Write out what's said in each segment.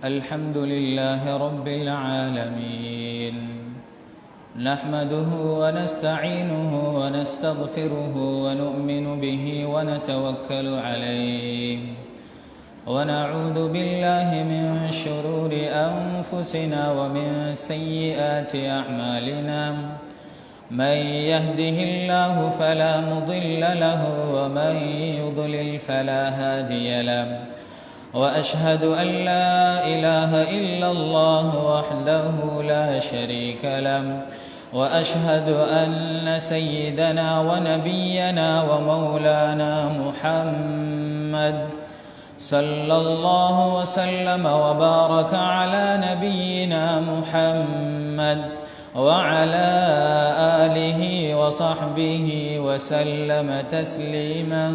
الحمد لله رب العالمين، نحمده ونستعينه ونستغفره ونؤمن به ونتوكل عليه، ونعوذ بالله من شرور أنفسنا ومن سيئات أعمالنا، من يهده الله فلا مضل له ومن يضلل فلا هادي له، وأشهد أن لا إله إلا الله وحده لا شريك له، وأشهد أن سيدنا ونبينا ومولانا محمد صلى الله وسلم وبارك على نبينا محمد وعلى آله وصحبه وسلم تسليما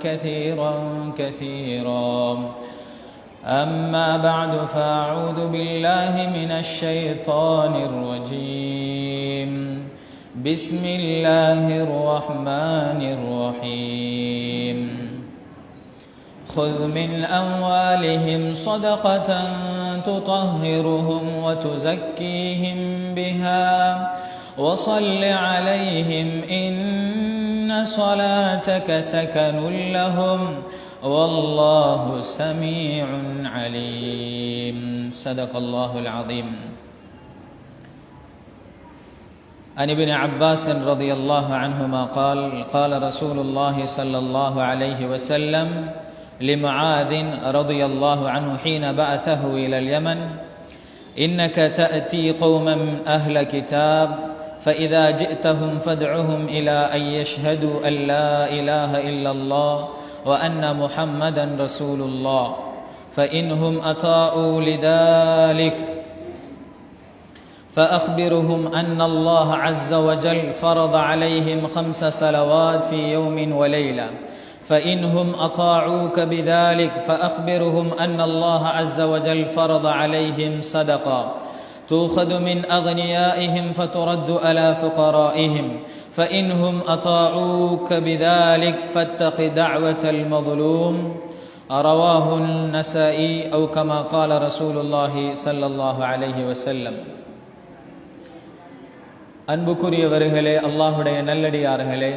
كثيرا كثيرا. أما بعد، فأعوذ بالله من الشيطان الرجيم. بسم الله الرحمن الرحيم. خذ من أموالهم صدقة تطهرهم وتزكيهم بها وصل عليهم إن صلاتك سكن لهم والله سميع عليم. صدق الله العظيم. عن ابن عباس رضي الله عنهما قال: قال رسول الله صلى الله عليه وسلم لمعاذ رضي الله عنه حين بعثه إلى اليمن: إنك تأتي قوما أهل كتاب، فإذا جئتهم فادعهم إلى أن يشهدوا أن لا إله إلا الله وأن محمدا رسول الله، فإنهم أطاعوا لذلك فأخبرهم أن الله عز وجل فرض عليهم 5 صلوات في يوم وليلة، فإنهم أطاعوك بذلك فأخبرهم أن الله عز وجل فرض عليهم صدقة تؤخذ من أغنيائهم فترد على فقرائهم، فإنهم أطاعوك بذلك فاتق دعوة المظلوم. رواه النسائي أو كما قال رسول الله صلى الله عليه وسلم. அன்புக்குரியவர்களே, அல்லாஹுடைய நல்லடியார்களே,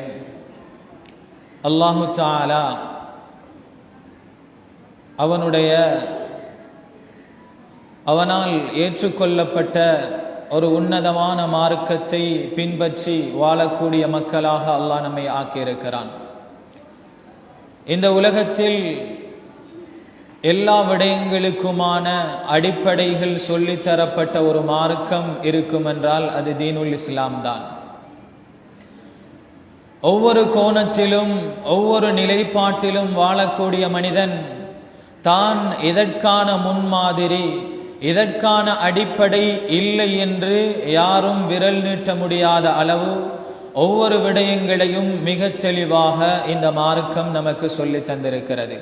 அல்லாஹு தஆலா அவனால் ஏற்றுக்கொள்ளப்பட்ட ஒரு உன்னதமான மார்க்கத்தை பின்பற்றி வாழக்கூடிய மக்களாக அல்லாஹ் நம்மை ஆக்கியிருக்கிறான். இந்த உலகத்தில் எல்லா விடயங்களுக்குமான அடிப்படைகள் சொல்லித்தரப்பட்ட ஒரு மார்க்கம் இருக்கும் என்றால் அது தீனுல் இஸ்லாம் தான். ஒவ்வொரு கோணத்திலும் ஒவ்வொரு நிலைப்பாட்டிலும் வாழக்கூடிய மனிதன் தான் இதற்கான முன்மாதிரி, இதற்கான அடிப்படை இல்லை என்று யாரும் விரல் நீட்ட முடியாத அளவு ஒவ்வொரு விடயங்களையும் மிகச் தெளிவாக இந்த மார்க்கம் நமக்கு சொல்லி தந்திருக்கிறது.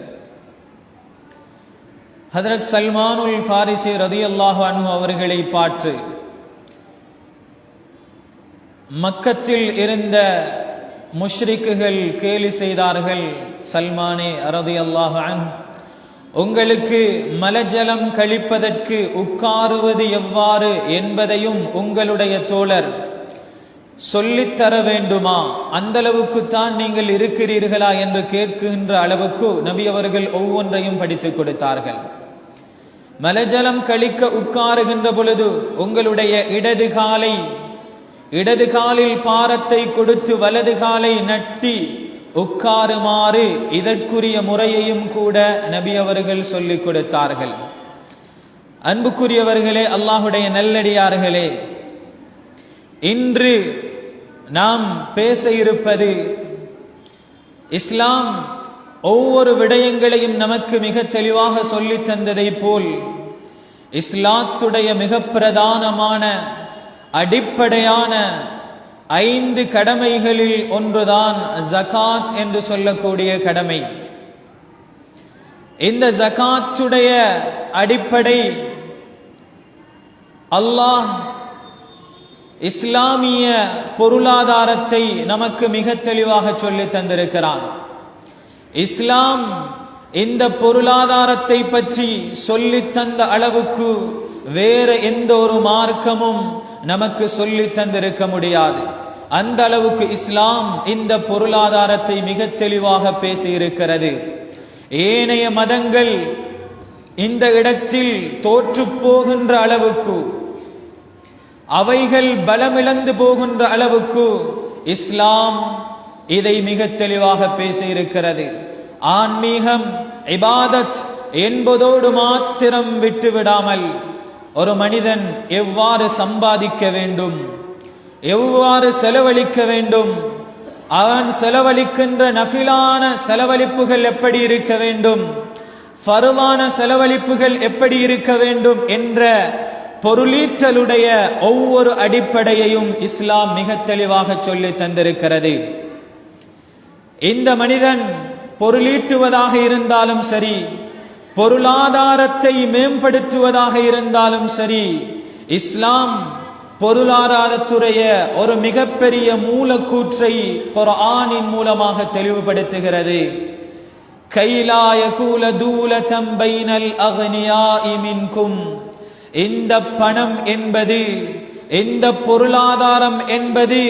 ஹஜ்ரத் சல்மானுல் ஃபாரிசி ரலியல்லாஹு அன்ஹு அவர்களை பார்த்து மக்கத்தில் இருந்த முஷ்ரிக்குகள் கேலி செய்தார்கள்: சல்மானே ரலியல்லாஹு அன்ஹு, உங்களுக்கு மலஜலம் கழிப்பதற்கு உட்காருவது எவ்வாறு என்பதையும் உங்களுடைய தோழர் சொல்லித்தர வேண்டுமா? அந்த அளவுக்குத்தான் நீங்கள் இருக்கிறீர்களா என்று கேட்கின்ற அளவுக்கு நபி அவர்கள் ஒவ்வொன்றையும் படித்துக் கொடுத்தார்கள். மலஜலம் கழிக்க உட்காருகின்ற பொழுது உங்களுடைய இடது காலில் பாரத்தை கொடுத்து வலது காலை நட்டி உட்காருமாறு இதற்குரிய முறையையும் கூட நபி அவர்கள் சொல்லிக் கொடுத்தார்கள். அன்புக்குரியவர்களே, அல்லாஹுடைய நல்லடியார்களே, இன்று நாம் பேச இருப்பது இஸ்லாம் ஒவ்வொரு விடயங்களையும் நமக்கு மிக தெளிவாக சொல்லி தந்ததை போல் இஸ்லாத்துடைய மிக பிரதானமான அடிப்படையான 5 கடமைகளில் ஒன்றுதான் ஜகாத் என்று சொல்லக்கூடிய கடமை. இந்த ஜகாத்துடைய அடிப்படை அல்லாஹ் இஸ்லாமிய பொருளாதாரத்தை நமக்கு மிக தெளிவாக சொல்லி தந்திருக்கிறான். இஸ்லாம் இந்த பொருளாதாரத்தை பற்றி சொல்லித் தந்த அளவுக்கு வேற எந்த ஒரு மார்க்கமும் நமக்கு சொல்லித் தந்திருக்க முடியாது. அந்த அளவுக்கு இஸ்லாம் இந்த பொருளாதாரத்தை மிக தெளிவாக பேசியிருக்கிறது. ஏனைய மதங்கள் இந்த இடத்தில் தோற்று போகின்ற அளவுக்கு, அவைகள் பலமிழந்து போகின்ற அளவுக்கு இஸ்லாம் இதை மிக தெளிவாக பேசியிருக்கிறது. ஆன்மீகம், இபாதத் என்பதோடு மாத்திரம் விட்டுவிடாமல் ஒரு மனிதன் எவ்வாறு சம்பாதிக்க வேண்டும், எவ்வாறு செலவழிக்க வேண்டும், அவன் செலவழிக்கின்ற நஃபிலான செலவழிப்புகள் எப்படி இருக்க வேண்டும், ஃபர்லான செலவழிப்புகள் எப்படி இருக்க வேண்டும் என்ற பொருளீட்டலுடைய ஒவ்வொரு அடிப்படையையும் இஸ்லாம் மிக தெளிவாக சொல்லி தந்திருக்கிறது. இந்த மனிதன் பொருளீட்டுவதாக இருந்தாலும் சரி, பொருளாதாரத்தை மேம்படுத்துவதாக இருந்தாலும் சரி, இஸ்லாம் பொருளாதாரத்துடைய ஒரு மிகப்பெரிய மூலக்கூற்றை குர்ஆனின் மூலமாக தெளிவுபடுத்துகிறது. கைலா யகூல தூலதம் பைனல் அக்னியாஇ மின்கும். இந்த பணம் என்பது, இந்த பொருளாதாரம் என்பது,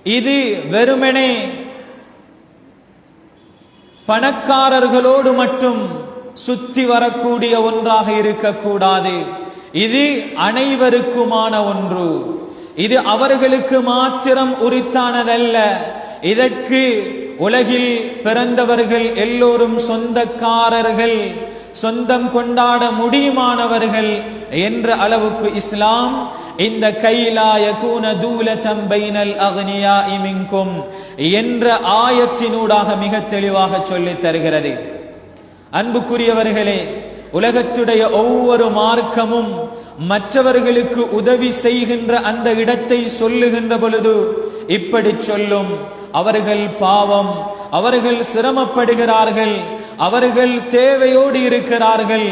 இது வெறுமனே பணக்காரர்களோடு மட்டும் சுத்தி வரக்கூடிய ஒன்றாக இருக்கக்கூடாது. இது அனைவருக்குமான ஒன்று. இது அவர்களுக்கு மாத்திரம் உரித்தானதல்ல. இதற்கு உலகில் பிறந்தவர்கள் எல்லோரும் சொந்தக்காரர்கள், சொந்தம் கொண்டாட முடியுமானவர்கள் என்ற அளவுக்கு இஸ்லாம் இந்த கைலா யகூன தூலதம் பைனல் அக்னியாஇ மின்கும் என்ற ஆயத்தினூடாக மிக தெளிவாக சொல்லித் தருகிறது. அன்புக்குரியவர்களே, உலகத்துடைய ஒவ்வொரு மார்க்கமும் மற்றவர்களுக்கு உதவி செய்கின்ற அந்த இடத்தை சொல்லுகின்ற பொழுது இப்படி சொல்லும்: அவர்கள் பாவம், அவர்கள் சிரமப்படுகிறார்கள், அவர்கள் தேவையோடு இருக்கிறார்கள்,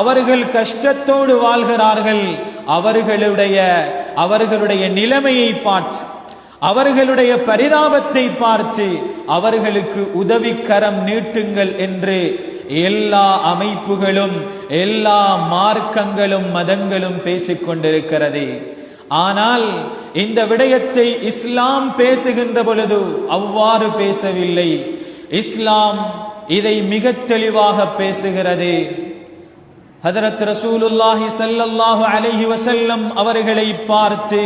அவர்கள் கஷ்டத்தோடு வாழ்கிறார்கள், அவர்களுடைய நிலைமையை பார்த்து, அவர்களுடைய பரிதாபத்தை பார்த்து அவர்களுக்கு உதவிக்கரம் நீட்டுங்கள் என்று எல்லா அமைப்புகளும், எல்லா மார்க்கங்களும், மதங்களும் பேசிக் கொண்டிருக்கிறது. ஆனால் இந்த விடயத்தை இஸ்லாம் பேசுகின்ற பொழுது அவ்வாறு பேசவில்லை. இஸ்லாம் இதை மிக தெளிவாக பேசுகிறது. ஹதரத் ரசூலுல்லாஹி ஸல்லல்லாஹு அலைஹி வஸல்லம் அவர்களை பார்த்து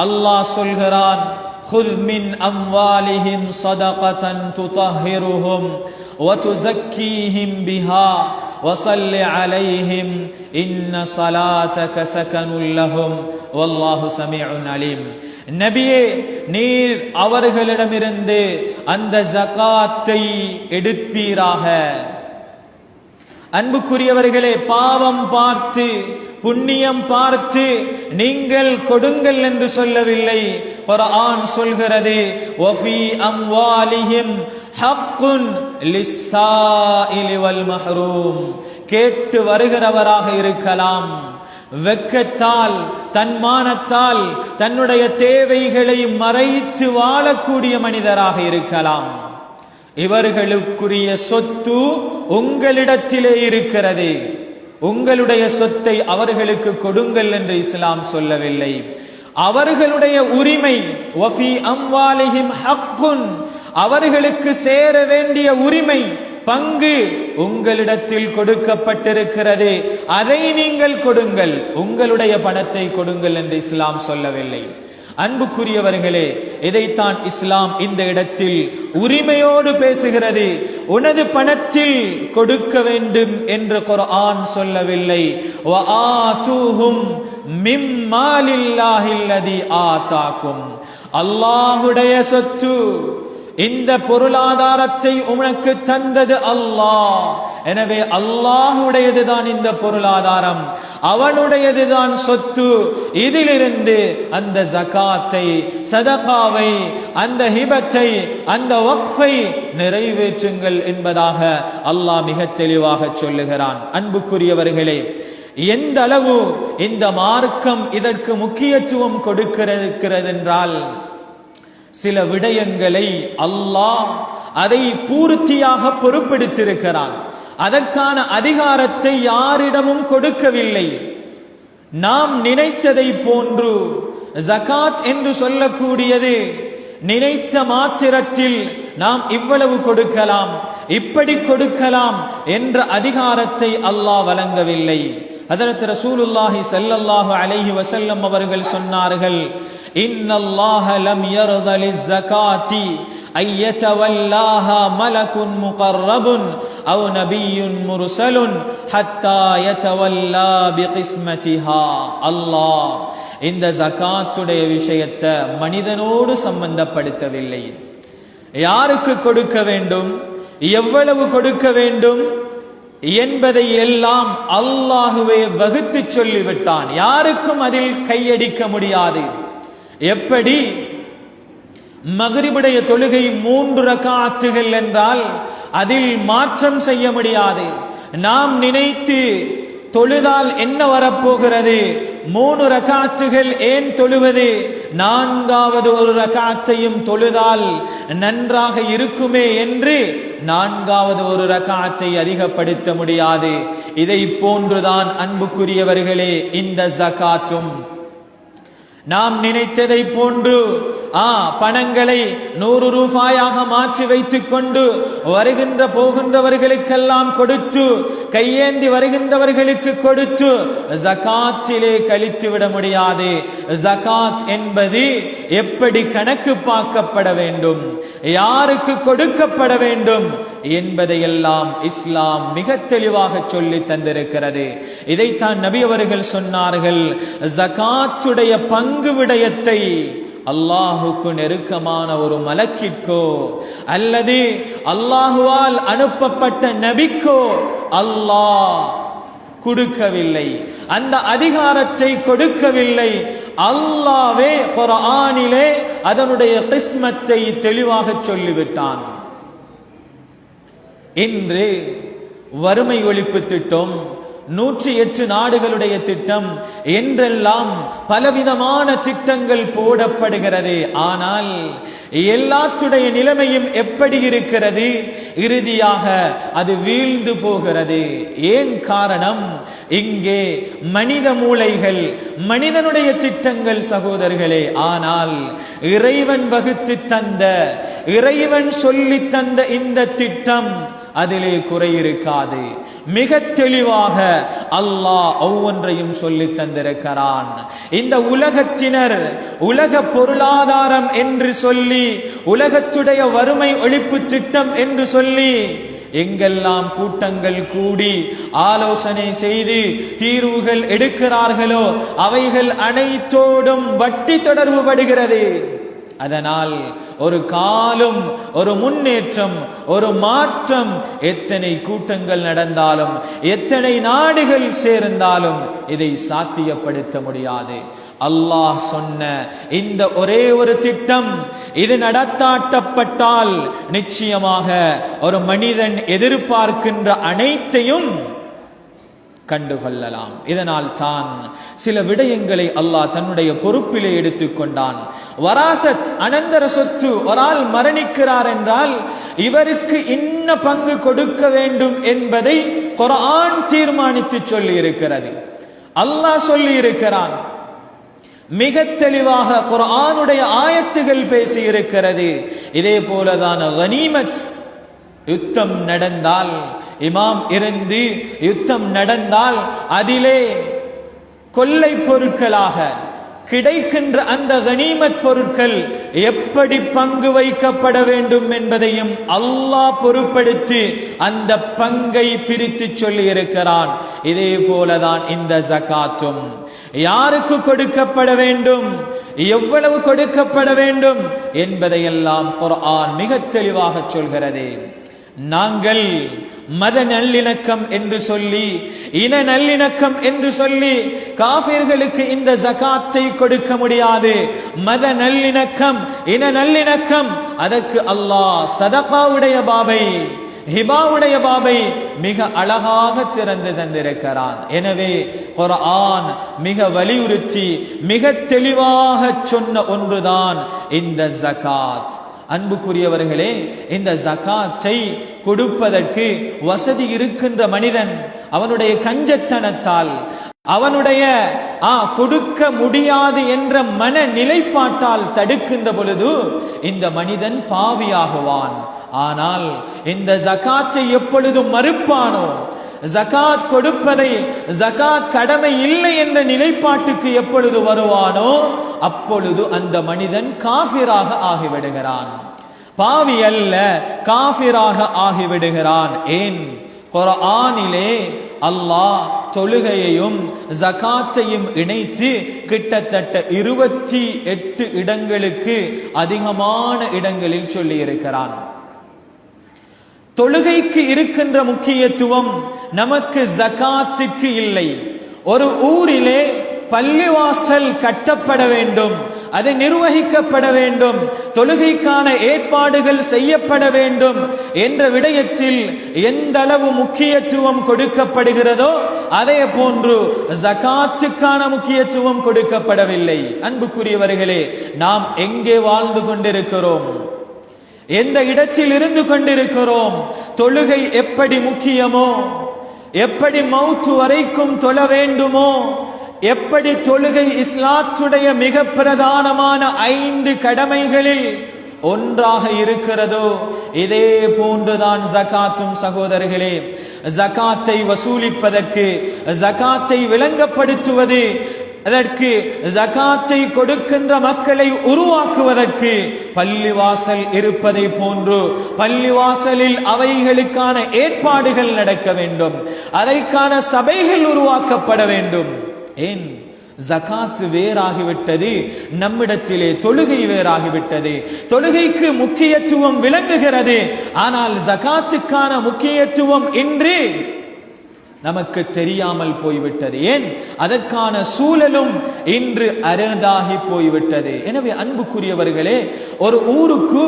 அல்லாஹ் சொல்கிறான்: خذ من أموالهم صدقة تطهرهم وتزكيهم بها وصل عليهم إن صلاتك سكن لهم والله سميع عليم. நபியே, நீர் அவர்களிடமிருந்து அந்த ஜகாத்தை எடுப்பீராக. அன்புக்குரியவர்களே, பாவம் பார்த்து, புண்ணியம் பார்த்து நீங்கள் கொடுங்கள் என்று சொல்லவில்லை. குர்ஆன் சொல்கிறது: வஃபி அம்வாலிஹிம் ஹக்குன் லிஸ்ஸாயிலி வல் மஹ்ரூம். கேட்டு வருகிறவராக இருக்கலாம், வெட்கத்தால், தன்மானத்தால் தன்னுடைய தேவைகளை மறைத்து வாழக்கூடிய மனிதராக இருக்கலாம். இவர்களுக்குரிய சொத்து உங்களிடத்திலே இருக்கிறது. உங்களுடைய சொத்தை அவர்களுக்கு கொடுங்கள் என்று இஸ்லாம் சொல்லவில்லை. அவர்களுடைய உரிமை, வஃபி அம்வாலிஹிம் ஹக்குன், அவர்களுக்கு சேர வேண்டிய உரிமை, பங்கு உங்களிடத்தில் கொடுக்கப்பட்டிருக்கிறது. அதை நீங்கள் கொடுங்கள், உங்களுடைய பணத்தை கொடுங்கள் என்று இஸ்லாம் சொல்லவில்லை. அன்புக்குரியவர்களே, இதைத்தான் இஸ்லாம் இந்த இடத்தில் உரிமையோடு பேசுகிறது. உனது பணத்தில் கொடுக்க வேண்டும் என்று குர்ஆன் சொல்லவில்லை. வஆதூஹும் மிம்மாலில்லாஹில்லதி ஆதாக்கும். அல்லாஹ்வுடைய சொத்து, இந்த பொருளாதாரத்தை உனக்கு தந்தது அல்லாஹ். எனவே அல்லாஹ்வுடையதுதான் இந்த பொருளாதாரம், அவனுடையதுதான் சொத்து. இதிலிருந்து அந்த ஜகாத்தை, சதகாவை, அந்த ஹிபத்தை, அந்த வக்ஃபை நிறைவேற்றுங்கள் என்பதாக அல்லாஹ் மிக தெளிவாக சொல்லுகிறான். அன்புக்குரியவர்களே, எந்த அளவு இந்த மார்க்கம் இதற்கு முக்கியத்துவம் கொடுக்கிறது என்றால், சில விடயங்களை அல்லாஹ் அதை பூர்த்தியாக பொறுப்பெடுத்திருக்கிறான். அதற்கான அதிகாரத்தை யாரிடமும் கொடுக்கவில்லை. நாம் நினைத்ததை போன்று ஜகாத் என்று சொல்லக்கூடியது நினைத்த மாத்திரத்தில் நாம் இவ்வளவு கொடுக்கலாம், இப்படி கொடுக்கலாம் என்ற அதிகாரத்தை அல்லாஹ் வழங்கவில்லை. ஹஜ்ரத் ரசூலுல்லாஹி ஸல்லல்லாஹு அலைஹி வஸல்லம் அவர்கள் சொன்னார்கள், இன்னல்லாஹ லம் யர்த லிஸ்ஸகாத்தி ஐயதவல்லாஹா மலகுன் முகர்ரபுன் அவ் நபியுன் முர்சலுன் ஹத்தா யதவல்லா பிகிஸ்மதிஹா. அல்லாஹ் இந்த ஜகாத்துடைய விஷயத்தை மனிதனோடு சம்பந்தப்படுத்தவில்லை. யாருக்கு கொடுக்க வேண்டும், எவ்வளவு கொடுக்க வேண்டும் என்பதை எல்லாம் அல்லாஹுவே வகுத்து சொல்லிவிட்டான். யாருக்கும் அதில் கையடிக்க முடியாது. எப்படி மக்ரிபுடைய தொழுகை 3 ரக்காத்துகள் என்றால் அதில் மாற்றம் செய்ய முடியாது. நாம் நினைத்து தொழுதால் என்ன வரப்போகிறது, 3 ரக்காத்துகள் ஏன் தொழுவது, 4வது ஒரு ரக்காத்தையும் தொழுதால் நன்றாக இருக்குமே என்று 4வது ஒரு ரக்காத்தை அதிகப்படுத்த முடியாது. இதை போன்றுதான் அன்புக்குரியவர்களே இந்த ஜகாத்தும். நாம் நினைத்ததை போன்று பணங்களை 100 ரூபாயாக மாற்றி வைத்துக் கொண்டு வருகின்ற போகின்றவர்களுக்கெல்லாம் கொடுத்து, கையேந்தி வருகின்றவர்களுக்கு கொடுத்து ஜகாத்திலே கழித்து விட முடியாது. ஜகாத் என்பது எப்படி கணக்கு பார்க்கப்பட வேண்டும், யாருக்கு கொடுக்கப்பட வேண்டும் என்பதையெல்லாம் இஸ்லாம் மிக தெளிவாக சொல்லி தந்திருக்கிறது. இதைத்தான் நபி அவர்கள் சொன்னார்கள், ஜகாத்துடைய பங்கு விடயத்தை அல்லாஹுக்கு நெருக்கமான ஒரு மலக்கிற்கோ அல்லது அல்லாஹுவால் அனுப்பப்பட்ட நபிக்கோ அல்லாஹ் கொடுக்கவில்லை, அந்த அதிகாரத்தை கொடுக்கவில்லை. அல்லாஹ்வே குர்ஆனிலே அதனுடைய கிஸ்மத்தை தெளிவாக சொல்லிவிட்டான். இன்று வறுமை ஒழிப்பு திட்டம், 108 நாடுகளுடைய திட்டம் என்றெல்லாம் பலவிதமான திட்டங்கள் போடப்படுகிறது. ஆனால் எல்லாத்துடைய நிலைமையும் எப்படி இருக்கிறது, இறுதியாக அது வீழ்ந்து போகிறது. ஏன் காரணம், இங்கே மனித மூளைகள், மனிதனுடைய திட்டங்கள் சகோதரர்களே. ஆனால் இறைவன் வகுத்து தந்த, இறைவன் சொல்லி தந்த இந்த திட்டம் அதிலே குறை இருக்காது. மிக தெளிவாக அல்லாஹ் ஒவ்வொன்றையும் சொல்லி தந்திருக்கிறான். இந்த உலகத்தினர் உலக பொருளாதாரம் என்று சொல்லி, உலகத்துடைய வறுமை ஒழிப்பு திட்டம் என்று சொல்லி எங்கெல்லாம் கூட்டங்கள் கூடி ஆலோசனை செய்து தீர்வுகள் எடுக்கிறார்களோ அவைகள் அனைத்தோடும் வட்டி தொடர்பு படுகிறது. அதனால் ஒரு காலம், ஒரு முன்னேற்றம், ஒரு மாற்றம், எத்தனை கூட்டங்கள் நடந்தாலும், எத்தனை நாடுகள் சேர்ந்தாலும் இதை சாத்தியப்படுத்த முடியாது. அல்லாஹ் சொன்ன இந்த ஒரே ஒரு திட்டம் இது நடத்தாட்டப்பட்டால் நிச்சயமாக ஒரு மனிதன் எதிர்பார்க்கின்ற அனைத்தையும் கண்டுகொள்ளலாம். இதனால் தான் சில விடயங்களை அல்லாஹ் தன்னுடைய பொறுப்பிலே எடுத்துக்கொண்டான். வராசத், அனந்தர சொத்து, ஒரு ஆள் மரணிக்கிறார் என்றால் இவருக்கு இன்ன பங்கு கொடுக்க வேண்டும் என்பதை குர்ஆன் தீர்மானித்து சொல்லி இருக்கிறது. அல்லாஹ் சொல்லி இருக்கிறான். மிக தெளிவாக குர்ஆனுடைய ஆயத்துகள் பேசி இருக்கிறது. இதே போலதான் கனீமத், யுத்தம் நடந்தால், இமாம் இருந்து யுத்தம் நடந்தால் அதிலே கொள்ளை பொருட்களாக கிடைக்கின்ற அந்த கனீமத் பொருட்கள் எப்படி பங்கு வைக்கப்பட வேண்டும் என்பதையும் அல்லாஹ் பொறுப்படுத்தி அந்த பங்கை பிரித்து சொல்லி இருக்கிறான். இதே போலதான் இந்த ஜகாத்தும் யாருக்கு கொடுக்கப்பட வேண்டும், எவ்வளவு கொடுக்கப்பட வேண்டும் என்பதையெல்லாம் குர்ஆன் மிக தெளிவாக சொல்கிறது. நாங்கள் மத நல்லிணக்கம் என்று சொல்லி, இன நல்லிணக்கம் என்று சொல்லி காஃபிர்களுக்கு இந்த ஜகாத்தை கொடுக்க முடியாது. மத நல்லிணக்கம், இன நல்லிணக்கம், அதற்கு அல்லாஹ் சதகாவுடைய பாபை, ஹிபாவுடைய பாபை மிக அழகாக திறந்து தந்திருக்கிறான். எனவே குர்ஆன் மிக வலியுறுத்தி மிக தெளிவாக சொன்ன ஒன்றுதான் இந்த ஜகாத். அன்புக்குரியவர்களே, இந்த ஜகாத்தை கொடுப்பதற்கு வசதி இருக்கின்ற மனிதன் அவனுடைய கஞ்சத்தனத்தால், அவனுடைய கொடுக்க முடியாது என்ற மன நிலைப்பாட்டால் தடுக்கின்ற பொழுது இந்த மனிதன் பாவியாகுவான். ஆனால் இந்த ஜகாத்தை எப்பொழுது மறுப்பானோ, ஜகாத் கொடுப்பதை ஜகாத் கடமை இல்லை என்ற நிலைப்பாட்டுக்கு எப்பொழுது வருவானோ அப்பொழுது அந்த மனிதன் காஃபிராக ஆகிவிடுகிறான். பாவி அல்ல, காஃபிராக ஆகிவிடுகிறான். ஏன்? குர்ஆனிலே அல்லாஹ் தொழுகையையும் ஜகாத்தையும் இணைத்து கிட்டத்தட்ட 28 இடங்களுக்கு அதிகமான இடங்களில் சொல்லி இருக்கிறான். தொழுகைக்கு இருக்கின்ற முக்கியத்துவம் நமக்கு ஜகாத்துக்கு இல்லை. ஒரு ஊரிலே பள்ளிவாசல் கட்டப்பட வேண்டும், அது நிர்வகிக்கப்பட வேண்டும், தொழுகைக்கான ஏற்பாடுகள் செய்யப்பட வேண்டும் என்ற விடயத்தில் எந்த அளவு முக்கியத்துவம் கொடுக்கப்படுகிறதோ அதே போன்று ஜகாத்துக்கான முக்கியத்துவம் கொடுக்கப்படவில்லை. அன்புக்குரியவர்களே, நாம் எங்கே வாழ்ந்து கொண்டிருக்கிறோம்? எந்த இடத்தில் இருந்து கொண்டிருக்கிறோம்? தொழுகை எப்படி முக்கியமோ, எப்படி மௌத்து வரைக்கும் தொழ வேண்டுமோ, எப்படி தொழுகை இஸ்லாத்துடைய மிக பிரதானமான 5 கடமைகளில் ஒன்றாக இருக்கிறதோ இதே போன்றுதான் ஜகாத்தும். சகோதரர்களே, ஜகாத்தை வசூலிப்பதற்கு, ஜகாத்தை விளங்கப்படுத்துவது, அதற்கு ஜகாத்தை கொடுக்கின்ற மக்களை உருவாக்குவதற்கு பள்ளிவாசல் இருப்பதை போன்று பள்ளிவாசலில் அவைகளுக்கான ஏற்பாடுகள் நடக்க வேண்டும், அதற்கான சபைகள் உருவாக்கப்பட வேண்டும். ஏன்? ஜகாத் வேறாகிவிட்டது, நம்மிடத்திலே தொழுகை வேறாகிவிட்டது. தொழுகைக்கு முக்கியத்துவம் விளங்குகிறது, ஆனால் ஜகாத்துக்கான முக்கியத்துவம் இன்று நமக்கு தெரியாமல் போய்விட்டது. ஏன்? அதற்கான சூழலும் இன்று அரிதாகி போய்விட்டது. எனவே அன்புக்குரியவர்களே, ஒரு ஊருக்கு,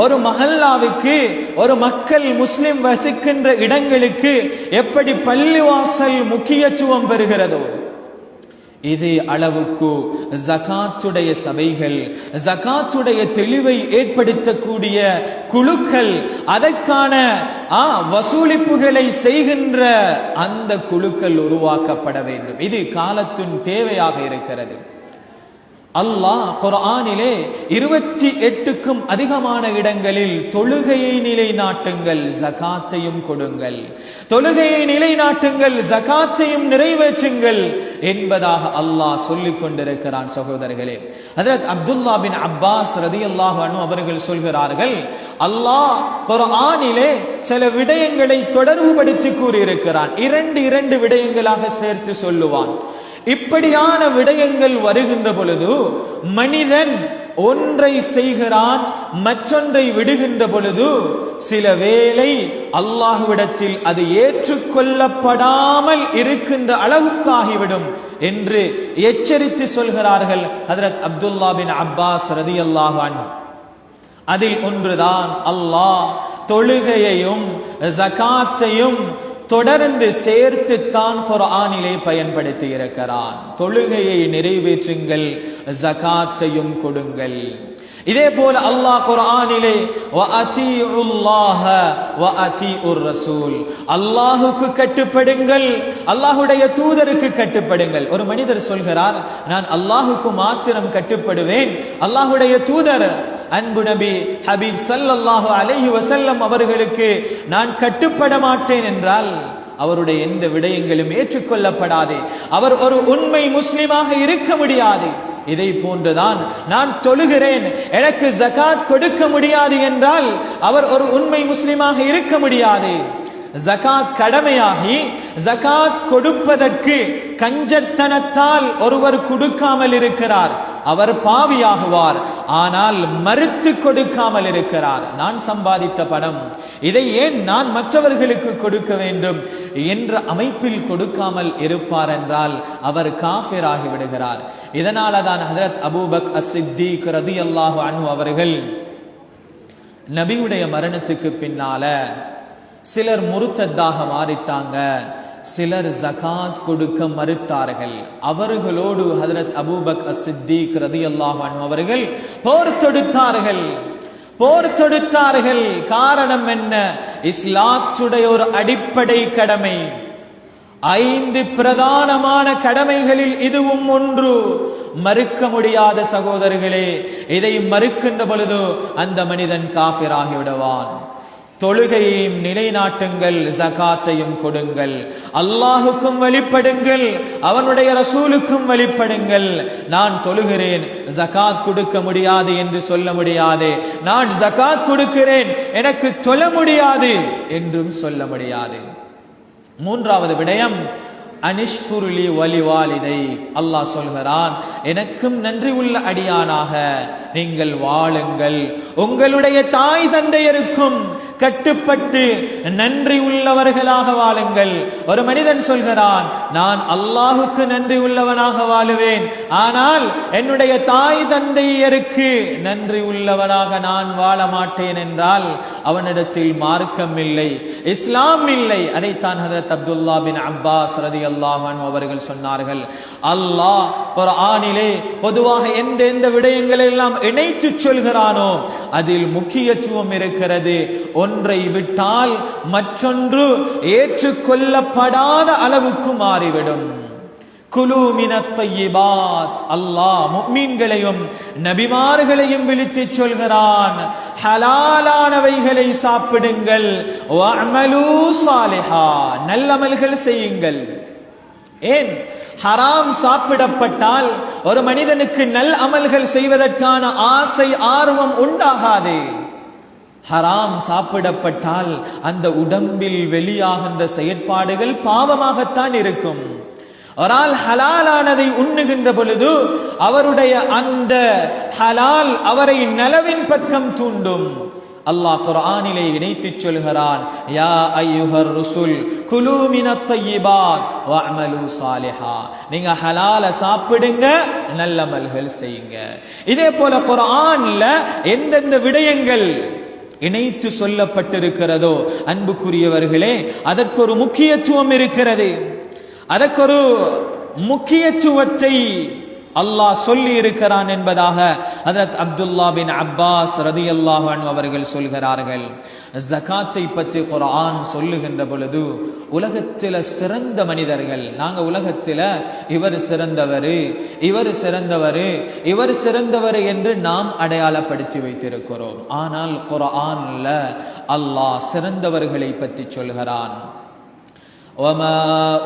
ஒரு மஹல்லாவுக்கு, ஒரு மக்கள் முஸ்லிம் வசிக்கின்ற இடங்களுக்கு எப்படி பள்ளிவாசல் முக்கியத்துவம் பெறுகிறதோ இதே அளவுக்கு ஜகாத்துடைய சபைகள், ஜகாத்துடைய தெளிவை ஏற்படுத்தக்கூடிய குழுக்கள், அதற்கான வசூலிப்புகளை செய்கின்ற அந்த குழுக்கள் உருவாக்கப்பட வேண்டும். இது காலத்தின் தேவையாக இருக்கிறது. அல்லாஹ் குர்ஆனிலே 28க்கும் அதிகமான இடங்களில் தொழுகையை நிலைநாட்டுங்கள், ஜகாத்தையும் கொடுங்கள், தொழுகையை நிலைநாட்டுங்கள், ஜகாத்தையும் நிறைவேற்றுங்கள் என்பதாக அல்லாஹ் சொல்லிக் கொண்டிருக்கிறான். சகோதரர்களே, ஹஜ்ரத் அப்துல்லா பின் அப்பாஸ் ரலியல்லாஹு அன்ஹு அவர்கள் சொல்கிறார்கள், அல்லாஹ் குர்ஆனிலே சில விடயங்களை தொடர்புபடுத்தி கூறியிருக்கிறான். 2 விடயங்களாக சேர்த்து சொல்லுவான். இப்படியான விடயங்கள் வருகின்ற பொழுது மனிதன் ஒன்றை செய்கிறான், மற்றொன்றை விடுகின்ற பொழுது சில வேளை அல்லாஹ்விடத்தில் அது ஏற்றுக்கொள்ளப்படாமல் இருக்கின்ற அளவுக்கு ஆகிவிடும் என்று எச்சரித்து சொல்கிறார்கள் ஹஜ்ரத் அப்துல்லா பின் அப்பாஸ் ரலியல்லாஹு அன்ஹு. அதில் ஒன்றுதான் அல்லாஹ் தொழுகையையும் ஜகாத்தையும் தொடர்ந்து சேர்த்துத்தான் குர்ஆனிலே பயன்படுத்தி இருக்கிறான். தொழுகையை நிறைவேற்றுங்கள், ஜகாத்தையும் கொடுங்கள். இதே போல அல்லாஹ் குர்ஆனிலே வஅதீஉல்லாஹ வஅதீஉர் ரசூல், அல்லாஹ்வுக்கு கட்டுப்படுங்கள், அல்லாஹ்வுடைய தூதருக்கு கட்டுப்படுங்கள். ஒரு மனிதர் சொல்கிறார், நான் அல்லாஹ்வுக்கு மாத்திரம் கட்டுப்படுவேன், அல்லாஹ்வுடைய தூதர் அன்பு நபி ஹபீப் ஸல்லல்லாஹு அலைஹி வஸல்லம் அவர்களுக்கு நான் கட்டுப்பட மாட்டேன் என்றால் அவருடைய எந்த விடயங்களும் ஏற்றுக்கொள்ளப்படாது, அவர் ஒரு உண்மை முஸ்லிமாக இருக்க முடியாது. இதை போன்றுதான் நான் தொழுகிறேன், எனக்கு ஜகாத் கொடுக்க முடியாது என்றால் அவர் ஒரு உண்மை முஸ்லிமாக இருக்க முடியாது. ஜகாத் கடமையாகி ஜகாத் கொடுப்பதற்கு கஞ்சத்தனத்தால் ஒருவர் கொடுக்காமல் இருக்கிறார், அவர் பாவியாகுவார். ஆனால் மறுத்து கொடுக்காமல் இருக்கிறார், நான் சம்பாதித்த பணம், இதை ஏன் நான் மற்றவர்களுக்கு கொடுக்க வேண்டும் என்ற அமைப்பில் கொடுக்காமல் இருப்பார் என்றால் அவர் காஃபிராகி விடுகிறார். இதனால தான் ஹஜ்ரத் அபூபக்கர் அஸ்-சித்தீக் ரலியல்லாஹு அன்ஹு அவர்கள் நபியுடைய மரணத்துக்கு பின்னால சிலர் முர்த்ததாக மாறிட்டாங்க, சிலர் ஜகாத் கொடுக்க மறுத்தார்கள். அவர்களோடு ஹஜ்ரத் அபூபக்கர் அஸ்-சித்தீக் ரலியல்லாஹு அன்ஹு அவர்கள் போர் தொடுத்தார்கள். போர் தொடுத்தார்கள். காரணம் என்ன? இஸ்லாத்துடைய ஒரு அடிப்படை கடமை, 5 பிரதானமான கடமைகளில் இதுவும் ஒன்று. மறுக்க முடியாத சகோதரர்களே, இதை மறுக்கின்ற பொழுது அந்த மனிதன் காஃபிராகி விடுவான். தொழுகையையும் நிலைநாட்டுங்கள், ஜகாத்தையும் கொடுங்கள், அல்லாஹுக்கும் வழிபடுங்கள், அவனுடைய ரசூலுக்கும் வழிபடுங்கள். நான் தொழுகிறேன், ஜகாத் கொடுக்க முடியாது என்று சொல்ல முடியாது. நான் ஜகாத் கொடுக்கிறேன், எனக்கு தொழ முடியாது என்றும் சொல்ல முடியாது. மூன்றாவது விடயம், அனிஷ்குருலி வலிவாலிதை. அல்லாஹ் சொல்கிறான், எனக்கும் நன்றி உள்ள அடியானாக நீங்கள் வாழுங்கள், உங்களுடைய தாய் தந்தையருக்கும் கட்டுப்பட்டு நன்றி உள்ளவர்களாக வாழுங்கள். ஒரு மனிதன் சொல்கிறான், நான் அல்லாஹுக்கு நன்றி உள்ளவனாக வாழுவேன், ஆனால் என்னுடைய தாய் தந்தையருக்கு நன்றி உள்ளவனாக நான் வாழ மாட்டேன் என்றால் அவனிடத்தில் மார்க்கம் இல்லை, இஸ்லாம் இல்லை. அதைத்தான் ஹஜ்ரத் அப்துல்லா பின் அப்பாஸ் ரலியல்லாஹு அன்ஹு அவர்கள் சொன்னார்கள். அல்லாஹ் குர்ஆனிலே பொதுவாக எந்த விடயங்களை எல்லாம் இணைத்து சொல்கிறானோ அதில் முக்கியத்துவம் இருக்கிறது. ஒன்றை விட்டால் மற்றொன்று ஏற்றுக்கொள்ளப்படாத அளவுக்கு மாறிவிடும். குலு மினத் தய்யிபாத். அல்லாஹ் முஃமின்களையும் நபிமார்களையும் விழித்து சொல்கிறான், ஹலாலானவைகளை சாப்பிடுங்கள், வஅமலு ஸாலிஹா, நல்லமல்கள் செய்யுங்கள். ஏன்? ஹராம் சாப்பிடப்பட்டால் ஒரு மனிதனுக்கு நல் அமல்கள் செய்வதற்கான ஆசை ஆர்வம் உண்டாகாது. ஹராம் சாப்பிடப்பட்டால் அந்த உடம்பில் வெளியாகின்ற செயற்பாடுகள் பாவமாகத்தான் இருக்கும். ஒரு ஆள் ஹலாலானதை உண்ணுகின்ற பொழுது அவருடைய அந்த ஹலால் அவரை நலவின் பக்கம் தூண்டும். அல்லாஹ் குர்ஆனிலே இணைத்து சொல்கிறான், யா அய்யுஹர் ருசுல் குலு மினத் தய்யிபாத் வஅமலு ஸாலிஹா. நீங்க ஹலால சாப்பிடுங்க, நல்லமல்கள் செய்யுங்க. இதே போல குர்ஆன்ல எந்தெந்த விடயங்கள் இணைத்து சொல்லப்பட்டிருக்கிறதோ அன்புக்குரியவர்களே, அதற்கு ஒரு முக்கியத்துவம் இருக்கிறது. அதற்கொரு முக்கியத்துவத்தை அல்லாஹ் சொல்லி இருக்கிறான் என்பதாக ஹஜ்ரத் அப்துல்லா பின் அப்பாஸ் ரலியல்லாஹு அன்ஹு அவர்கள் சொல்கிறார்கள். ஜகாத்தை பற்றி குர்ஆன் சொல்லுகின்ற பொழுது உலகத்தில் சிறந்த மனிதர்கள், நாங்க உலகத்தில் இவர் சிறந்தவர், இவர் சிறந்தவர், இவர் சிறந்தவர் என்று நாம் அடையாளப்படுத்தி வைத்திருக்கிறோம். ஆனால் குர்ஆன்ல அல்லாஹ் சிறந்தவர்களை பற்றி சொல்கிறான். وَمَا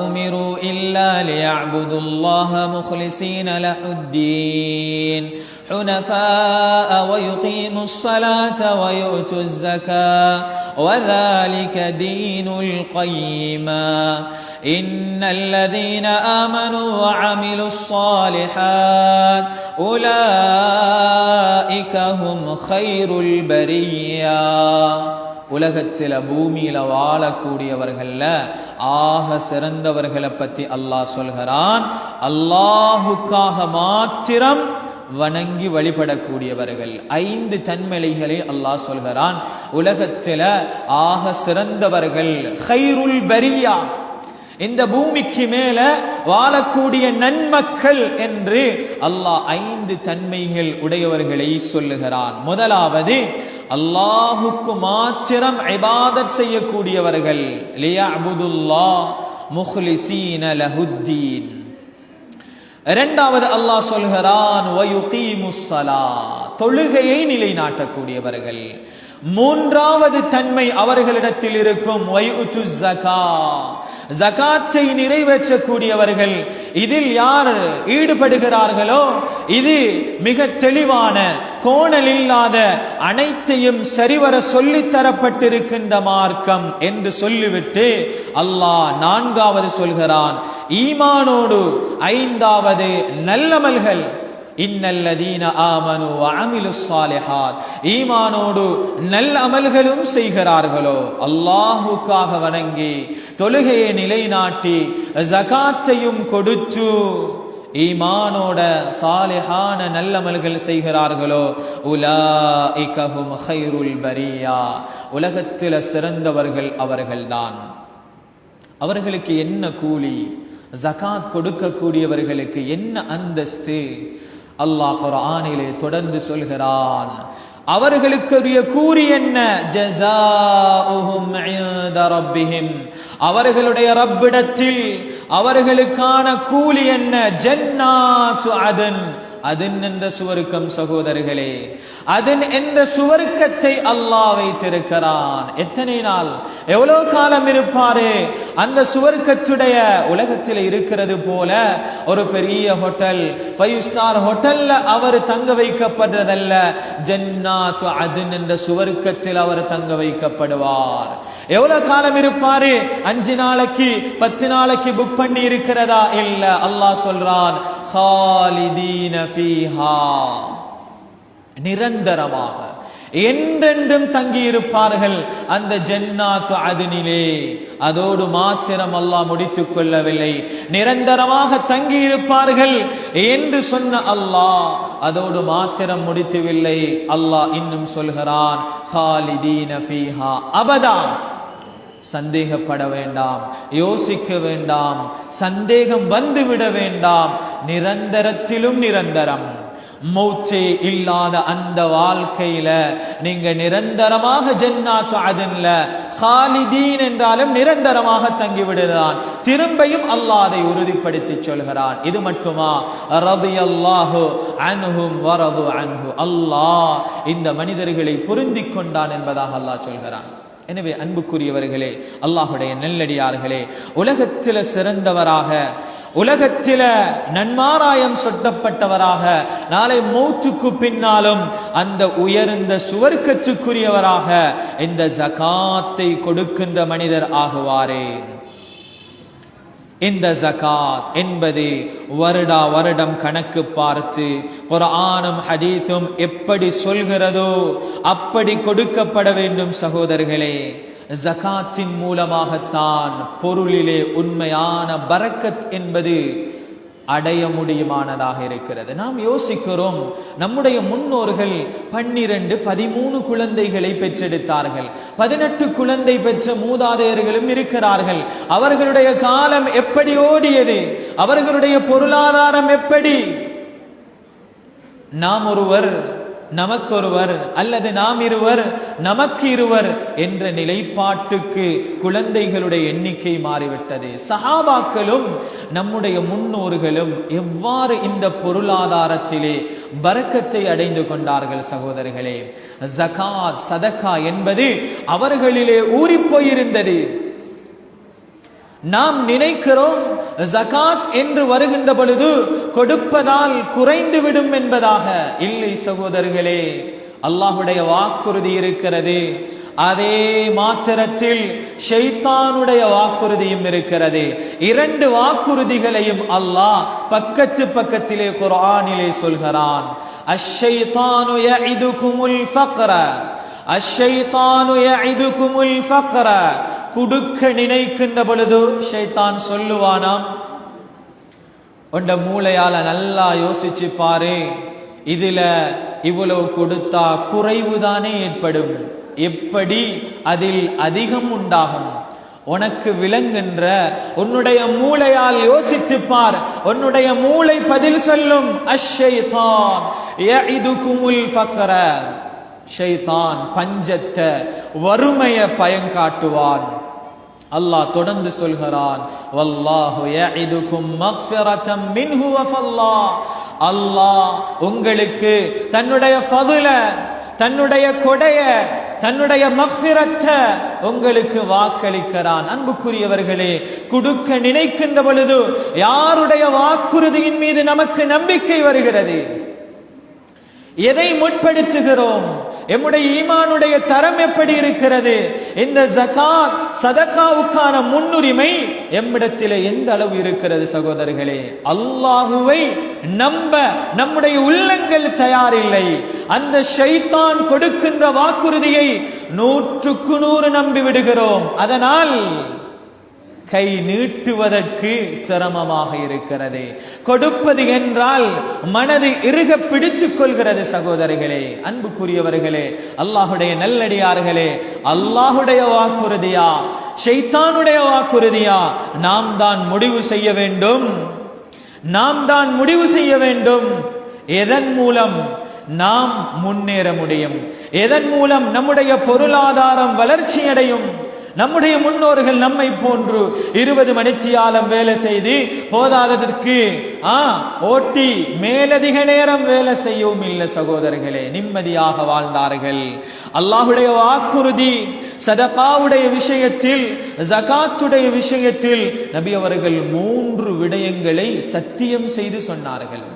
أُمِرُوا إِلَّا لِيَعْبُدُوا اللَّهَ مُخْلِصِينَ لَهُ الدِّينَ حُنَفَاءَ وَيُقِيمُوا الصَّلَاةَ وَيُؤْتُوا الزَّكَاةَ وَذَلِكَ دِينُ الْقَيِّمَةِ إِنَّ الَّذِينَ آمَنُوا وَعَمِلُوا الصَّالِحَاتِ أُولَئِكَ هُمْ خَيْرُ الْبَرِيَّةِ. உலகத்தில் பூமியில வாழக்கூடியவர்கள்ல ஆக சிறந்தவர்களை பற்றி அல்லாஹ் சொல்கிறான். அல்லாஹுக்காக மாத்திரம் வணங்கி வழிபடக்கூடியவர்கள். 5 தன்மைகளை அல்லாஹ் சொல்கிறான். உலகத்தில் ஆக சிறந்தவர்கள் ஹைருல் பரியா, இந்த பூமிக்கு மேல வாழக்கூடிய நன்மக்கள் என்று அல்லாஹ் 5 தன்மைகள் உடையவர்களை சொல்லுகிறான். முதலாவது, அல்லாஹுக்கு மாத்திரம் இபாதத் செய்யக்கூடியவர்கள். லியஅபுதுல்லாஹ் முஹ்லிஸீன லஹுத்தீன். இரண்டாவது அல்லாஹ் சொல்கிறான், வயுகீமுஸ் ஸலாத், தொழுகையை நிலைநாட்டக்கூடியவர்கள். மூன்றாவது தன்மை அவர்களிடத்தில் இருக்கும், வயுது ஸகா, ஜகாத்தை நிறைவேற்றக்கூடியவர்கள். இதில் யார் ஈடுபடுகிறார்களோ இது மிக தெளிவான கோணல் இல்லாத அனைத்தையும் சரிவர சொல்லித் தரப்பட்டிருக்கின்ற மார்க்கம் என்று சொல்லிவிட்டு அல்லாஹ் நான்காவது சொல்கிறான், ஈமானோடு 5வது நல்லமல்கள். இன்னல்லதீன ஆமனு வஅமிலுஸ் ஸாலிஹாத், ஈமானோடு நல்ல அமல்களும் செய்கிறார்களோ, அல்லாஹுக்காக வணங்கி தொழுகையை நிலைநாட்டி ஜகாத்தையும் கொடுத்து ஈமானோட சாலிஹான நல்லமல்கள் செய்கிறார்களோ, உலாஇக ஹும் கைருல் பரியா, உலகத்தில் சிறந்தவர்கள் அவர்கள்தான். அவர்களுக்கு என்ன கூலி? ஜகாத் கொடுக்கக்கூடியவர்களுக்கு என்ன அந்தஸ்து? அல்லாஹ் குர்ஆனிலே தொடர்ந்து சொல்கிறான், அவர்களுக்குரிய கூலி என்ன? ஜஸாஉஹும் இன்த ரப்பிஹிம், அவர்களுடைய ரப்பிடத்தில் அவர்களுக்கான கூலி என்ன? ஜன்னாத்து அதன், அதன் என்ற சுவர்க்கம். சகோதரர்களே, அதன் என்ற சுவர்க்கத்தை அல்லாஹ் வைத்திருக்கிறான். எத்தனை நாள், எவ்வளவு காலம் இருப்பாரு? அந்த சுவர்க்கத்துடைய உலகத்தில் இருக்கிறது போல ஒரு பெரிய ஹோட்டல், 5 ஸ்டார் ஹோட்டல்ல அவர் தங்க வைக்கப்படுறதல்ல. ஜன்னாத்து அதன் என்ற சுவர்க்கத்தில் அவர் தங்க வைக்கப்படுவார். எவ்வளவு காலம் இருப்பாரு? 5 நாளைக்கு 10 நாளைக்கு புக் பண்ணி இருக்கிறதா? இல்ல. அல்லாஹ் சொல்றான், خالدين فيها, நிரந்தரமாக என்றென்றும் தங்கி இருப்பார்கள் அந்த ஜன்னாத்து அதனிலே. அதோடு மாத்திரம் அல்லாஹ் முடித்துக் கொள்ளவில்லை, நிரந்தரமாக தங்கி இருப்பார்கள் என்று சொன்ன அல்லாஹ் அதோடு மாத்திரம் முடித்துவில்லை. அல்லாஹ் இன்னும் சொல்கிறான், خالدين فيها அபதா. சந்தேகப்பட வேண்டாம், யோசிக்க வேண்டாம், சந்தேகம் வந்துவிட வேண்டாம். நிரந்தரத்திலும் நிரந்தரம், மௌத்தே இல்லாத அந்த வாழ்க்கையில நீங்க நிரந்தரமாக ஜன்னாத்து அதன்ல காலிதீன் என்றாலும் நிரந்தரமாக தங்கிவிடுதான். திரும்பியும் அல்லாஹ் அதை உறுதிப்படுத்தி சொல்கிறான். இது மட்டுமா? ரலியல்லாஹு அன்ஹும் வரது அன்ஹு, அல்லாஹ் இந்த மனிதர்களை பொருந்திக் கொண்டான் என்பதாக அல்லாஹ் சொல்கிறான். எனவே அன்புக்குரியவர்களே, அல்லாஹுடைய நல்லடியார்களே, உலகத்தில சிறந்தவராக, உலகத்தில நன்மாராயம் சொட்டப்பட்டவராக, நாளை மௌத்துக்கு பின்னாலும் அந்த உயர்ந்த சுவர்க்கத்துக்குரியவராக இந்த ஜகாத்தை கொடுக்கின்ற மனிதர் ஆகுவாரே. இந்த ஜகாத் என்பது வருடா வருடம் கணக்கு பார்த்து குர்ஆனும் ஹதீஸும் எப்படி சொல்கிறதோ அப்படி கொடுக்கப்பட வேண்டும். சகோதரர்களே, ஜகாத்தின் மூலமாகத்தான் பொருளிலே உண்மையான பரக்கத் என்பது அடைய முடியுமானதாக இருக்கிறது. நாம் யோசிக்கிறோம், நம்முடைய முன்னோர்கள் 12, 13 குழந்தைகளை பெற்றெடுத்தார்கள். 18 குழந்தை பெற்ற மூதாதையர்களும் இருக்கிறார்கள். அவர்களுடைய காலம் எப்படி ஓடியது? அவர்களுடைய பொருளாதாரம் எப்படி? நாம் ஒருவர் நமக்கொருவர், அல்லது நாம் இருவர் நமக்கு இருவர் என்ற நிலைப்பாட்டுக்கு குழந்தைகளுடைய எண்ணிக்கை மாறிவிட்டது. சஹாபாக்களும் நம்முடைய முன்னோர்களும் எவ்வாறு இந்த பொருளாதாரத்திலே பரக்கத்தை அடைந்து கொண்டார்கள்? சகோதரர்களே, ஜகாத் சதகா என்பது அவர்களிலே ஊறி போயிருந்தது. நாம் நினைக்கிறோம் ஜகாத் என்று வருகின்ற பொழுது கொடுப்பதால் குறைந்துவிடும் என்பதாக. இல்லை சகோதரர்களே, அல்லாஹுடைய வாக்குறுதி இருக்கிறது. அதே மாத்திரத்தில் ஷைத்தானுடைய வாக்குறுதியும் இருக்கிறது. 2 வாக்குறுதிகளையும் அல்லாஹ் பக்கத்திலே குர்ஆனிலே சொல்கிறான். அஷ்ஷைத்தானு யஇதுகுமுல் ஃபக்ர, அஷ்ஷைத்தானு யஇதுகுமுல் ஃபக்ர. கொடுக்க நினைக்கின்ற பொழுது ஷைத்தான் சொல்லுவானாம், உண்ட மூளையால நல்லா யோசிச்சு பாரு, இதுல இவ்வளவு கொடுத்தா குறைவுதானே ஏற்படும், எப்படி அதில் அதிகம் உண்டாகும்? உனக்கு விளங்குகின்ற உன்னுடைய மூளையால் யோசித்து பார். உன்னுடைய மூளை பதில் சொல்லும், அஷ்ஷைத்தான் யஇதுகுமுல் ஃபக்ர. ஷைத்தான் பஞ்சத்தை, வறுமையை பயங்காட்டுவான். அல்லாஹ் தொடர்ந்து சொல்கிறான், வல்லாஹு யஇதுகும் மக்ஃபிரத்தம் மின்ஹு வ ஃபல்லாஹ். அல்லாஹ் உங்களுக்கு தன்னுடைய ஃபதுல, தன்னுடைய கொடைய, தன்னுடைய மக்ஃபிரத்தை உங்களுக்கு வாக்களிக்கிறான். அன்புக்குரியவர்களே, கொடுக்க நினைக்கின்ற பொழுது யாருடைய வாக்குறுதியின் மீது நமக்கு நம்பிக்கை வருகிறது? எதை முற்படுத்துகிறோம்? எம்முடைய ஈமானுடைய தரம் எப்படி இருக்கிறது? இந்த ஜகாத் சதகாவுக்கான முன்னுரிமை எம்மிடத்திலே எந்த அளவு இருக்கிறது? சகோதரர்களே, அல்லாஹுவை நம்ப நம்முடைய உள்ளங்கள் தயாரில்லை. அந்த ஷைத்தான் கொடுக்கின்ற வாக்குறுதியை 100க்கு 100 நம்பி விடுகிறோம். அதனால் கை நீட்டுவதற்கு சிரமமாக இருக்கிறது. கொடுப்பது என்றால் மனது இறுக பிடித்துக் கொள்கிறது. சகோதரிகளே, அன்புக்குரியவர்களே, அல்லாஹுடைய நல்லடியார்களே, அல்லாஹுடைய வாக்குறுதியா ஷைத்தானுடைய வாக்குறுதியா? நாம் தான் முடிவு செய்ய வேண்டும். நாம் தான் முடிவு செய்ய வேண்டும். எதன் மூலம் நாம் முன்னேற முடியும்? எதன் மூலம் நம்முடைய பொருளாதாரம் வளர்ச்சி அடையும்? நம்முடைய முன்னோர்கள் நம்மை போன்று 20 மணித்தியாலம் வேலை செய்து போதாததற்கு ஓட்டி மேலதிக நேரம் வேலை செய்யவும் இல்லை சகோதரர்களே, நிம்மதியாக வாழ்ந்தார்கள். அல்லாஹுடைய வாக்குறுதி சதகாவுடைய விஷயத்தில், ஜகாத்துடைய விஷயத்தில் நபி அவர்கள் 3 விடயங்களை சத்தியம் செய்து சொன்னார்கள்.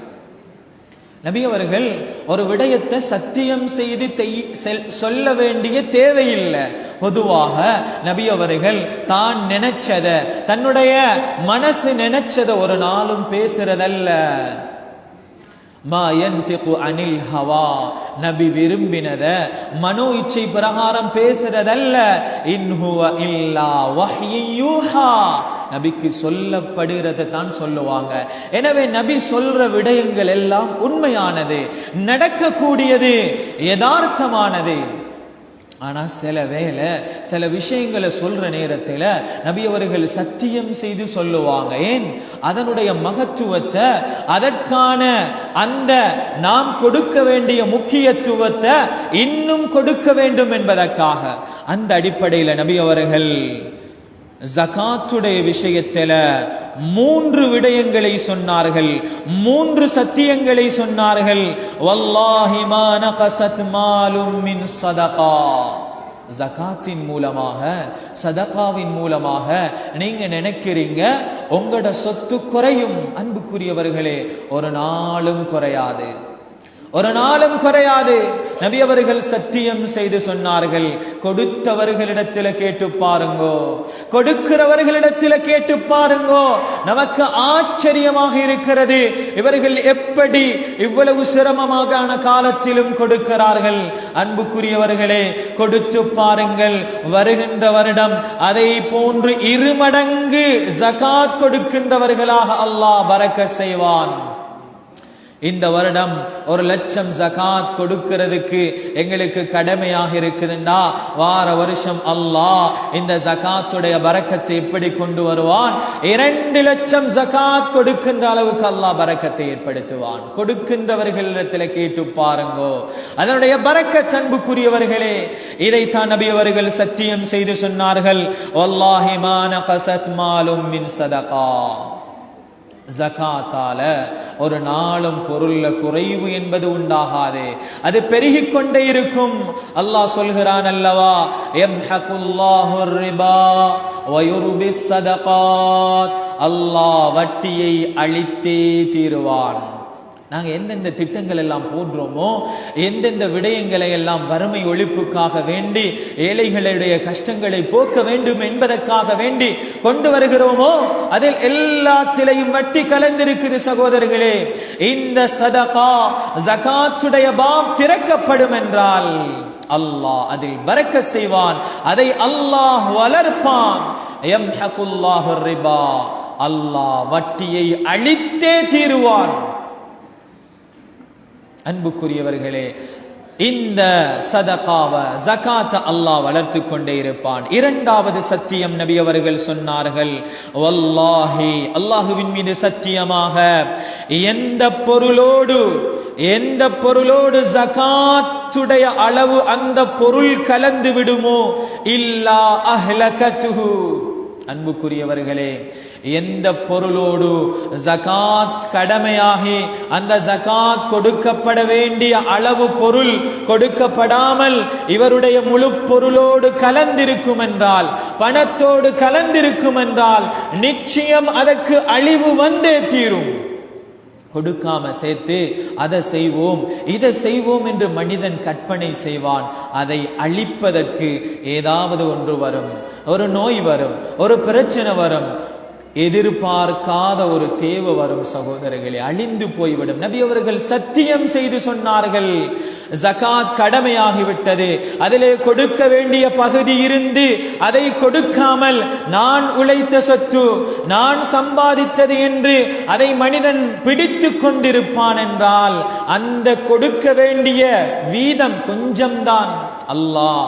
நபி அவர்கள் ஒரு விடயத்தை சத்தியம் செய்து சொல்ல வேண்டிய தேவையில்லை. பொதுவாக நபி அவர்கள் தான் நினைச்சத, தன்னுடைய மனசு நினைச்சத ஒரு நாளும் பேசுறதல்ல. மா யன்திகு அனில் ஹவா, நபி விரும்பினத மனோ இச்சை பிரகாரம் பேசுறதல்ல. இன் ஹுவ இல்லா வஹ்யு யூஹா, நபிக்கு சொல்லப்படுகிறத தான் சொல்லுவாங்க. எனவே நபி சொல்ற விடயங்கள் எல்லாம் உண்மையானது, நடக்கக்கூடியது, யதார்த்தமானது. ஆனா சில விஷயங்களை சொல்ற நேரத்தில் நபி அவர்கள் சத்தியம் செய்து சொல்லுவாங்க. ஏன்? அதனுடைய மகத்துவத்தை, அதற்கான அந்த நாம் கொடுக்க வேண்டிய முக்கியத்துவத்தை இன்னும் கொடுக்க வேண்டும் என்பதற்காக. அந்த அடிப்படையில் நபி அவர்கள் ஜகாத்துடைய விஷயத்தில 3 விடயங்களை சொன்னார்கள், 3 சத்தியங்களை சொன்னார்கள். வல்லாஹி மா நகஸத் மாலும் மின் ஸதகா, ஜகாத்தின் மூலமாக, சதகாவின் மூலமாக நீங்க நினைக்கிறீங்க உங்களோட சொத்து குறையும். அன்புக்குரியவர்களே, ஒரு நாளும் குறையாது, ஒரு நாளும் குறையாது. நபி அவர்கள் சத்தியம் செய்து சொன்னார்கள். கொடுத்தவர்களிடத்தில் கேட்டு பாருங்கோ, கொடுக்கிறவர்களிடத்தில் கேட்டு பாருங்கோ. நமக்கு ஆச்சரியமாக இருக்கிறது, இவர்கள் எப்படி இவ்வளவு சிரமமான காலத்திலும் கொடுக்கிறார்கள். அன்புக்குரியவர்களே, கொடுத்து பாருங்கள், வருகின்ற வருடம் அதை போன்று 2 மடங்கு ஜகாத் கொடுக்கின்றவர்களாக அல்லாஹ் பரக்கத் செய்வான். இந்த வருடம் 1 லட்சம் ஜகாத் கொடுக்கிறதுக்கு எங்களுக்கு கடமையாக இருக்குதுண்டா, வார வருஷம் அல்லாஹ் இந்த ஜகாத்துடைய பரக்கத்தை எப்படி கொண்டு வருவான்? 2 லட்சம் ஜகாத் கொடுக்கின்ற அளவுக்கு அல்லாஹ் பரக்கத்தை ஏற்படுத்துவான். கொடுக்கின்றவர்களிடத்தில் கேட்டு பாருங்கோ, அதனுடைய பரக்கத். அன்புக்குரியவர்களே, இதைத்தான் நபி அவர்கள் சத்தியம் செய்து சொன்னார்கள். வல்லாஹி மா நகஸத் மாலும் மின் ஸதகா, ஜகாத்தால ஒரு நாளும் பொருள்ல குறைவு என்பது உண்டாகாது, அது பெருகிக் கொண்டே இருக்கும். அல்லாஹ் சொல்கிறான் அல்லவா, யம்ஹகுல்லாஹு ரிபா வ யுர்பிஸ் ஸதகாத், அல்லாஹ் வட்டியை அழித்தே தீருவான். நாங்க எந்தெந்த திட்டங்கள் எல்லாம் போடுறோமோ, எந்தெந்த விடயங்களை எல்லாம் வறுமை ஒழிப்புக்காக வேண்டி, ஏழைகளுடைய கஷ்டங்களை போக்க வேண்டும் என்பதற்காக வேண்டி கொண்டு வருகிறோமோ, அதில் எல்லாத்திலையும் வட்டி கலந்திருக்குது சகோதரர்களே. இந்த சதகா, ஜகாத்துடைய பாப் திறக்கப்படும் என்றால் அல்லாஹ் அதில் பரக்கத் செய்வான், அதை அல்லாஹ் வளர்ப்பான். யம்ஹகுல்லாஹு ரிபா, அல்லாஹ் வட்டியை அழித்தே தீருவான். அன்புக்குரியவர்களே, இந்த சதகாவ, ஜகாத்த அல்லாஹ் வளர்த்து கொண்டே இருப்பான். 2வது சத்தியம் நபி அவர்கள் சொன்னார்கள். வல்லாஹி, அல்லாஹுவின் மீது சத்தியமாக, எந்த பொருளோடு ஜகாத்துடைய அளவு அந்த பொருள் கலந்து விடுமோ, இல்லா அஹ்லகத்துஹு. அன்புக்குரியவர்களே, எந்த பொருளோடு ஜகாத் கடமையாகி அந்த ஜகாத் கொடுக்கப்பட வேண்டிய அளவு பொருள் கொடுக்கப்படாமல் இவருடைய முழு பொருளோடு கலந்திருக்கும் என்றால், பணத்தோடு கலந்திருக்கும் என்றால், நிச்சயம் அதற்கு அழிவு வந்தே தீரும். கொடுக்காம சேர்த்து அதை செய்வோம் இதை செய்வோம் என்று மனிதன் கற்பனை செய்வான். அதை அழிப்பதற்கு ஏதாவது ஒன்று வரும், ஒரு நோய் வரும், ஒரு பிரச்சனை வரும், எதிர்பார்க்காத ஒரு தேவை வரும் சகோதரர்களே, அழிந்து போய்விடும். நபி அவர்கள் சத்தியம் செய்து சொன்னார்கள், ஜகாத் கடமையாகிவிட்டது, அதிலே கொடுக்க வேண்டிய பகுதி இருந்து அதை கொடுக்காமல் நான் உழைத்த சொத்து, நான் சம்பாதித்தது என்று அதை மனிதன் பிடித்து கொண்டிருப்பான் என்றால் அந்த கொடுக்க வேண்டிய வீதம் கொஞ்சம்தான். அல்லாஹ்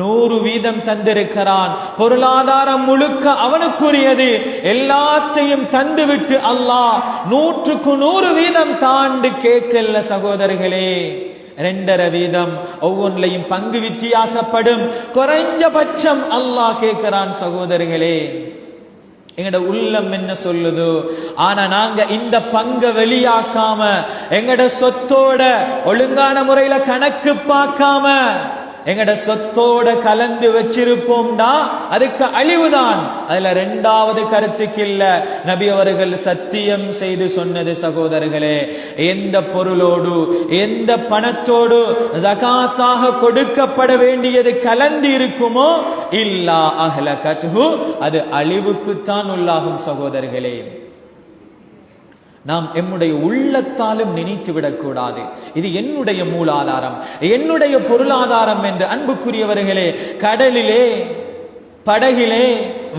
100 வீதம் தந்திருக்கிறான். பொருளாதாரம் முழுக்க அவனுக்குரியது. எல்லாத்தையும் தந்துவிட்டு அல்லாஹ் 100க்கு 100 வீதம் தாண்டு கேட்கல சகோதரர்களே. 2.5 வீதம் ஒவ்வொன்றையும் பங்கு வித்தியாசப்படும். குறைஞ்சபட்சம் அல்லாஹ் கேட்கிறான் சகோதரர்களே. எங்கட உள்ளம் என்ன சொல்லுதோ, ஆனா நாங்க இந்த பங்க வெளியாக்காம எங்கட சொத்தோட ஒழுங்கான முறையில கணக்கு பார்க்காம எங்கட சொத்தோட கலந்து வச்சிருப்போம்டா அதுக்கு அழிவுதான். அதுல 2வது கருத்துக்கு இல்ல. நபி அவர்கள் சத்தியம் செய்து சொன்னது சகோதரர்களே, எந்த பொருளோடு எந்த பணத்தோடு ஜகாத்தாக கொடுக்கப்பட வேண்டியது கலந்து இருக்குமோ இல்லா அஹ்லகத்ஹு, அது அழிவுக்குத்தான் உள்ளாகும் சகோதரர்களே. நாம் எம்முடைய உள்ளத்தாலும் நினைத்து விடக்கூடாது இது என்னுடைய மூலாதாரம், என்னுடைய பொருளாதாரம் என்று. அன்புக்குரியவர்களே, கடலிலே படகிலே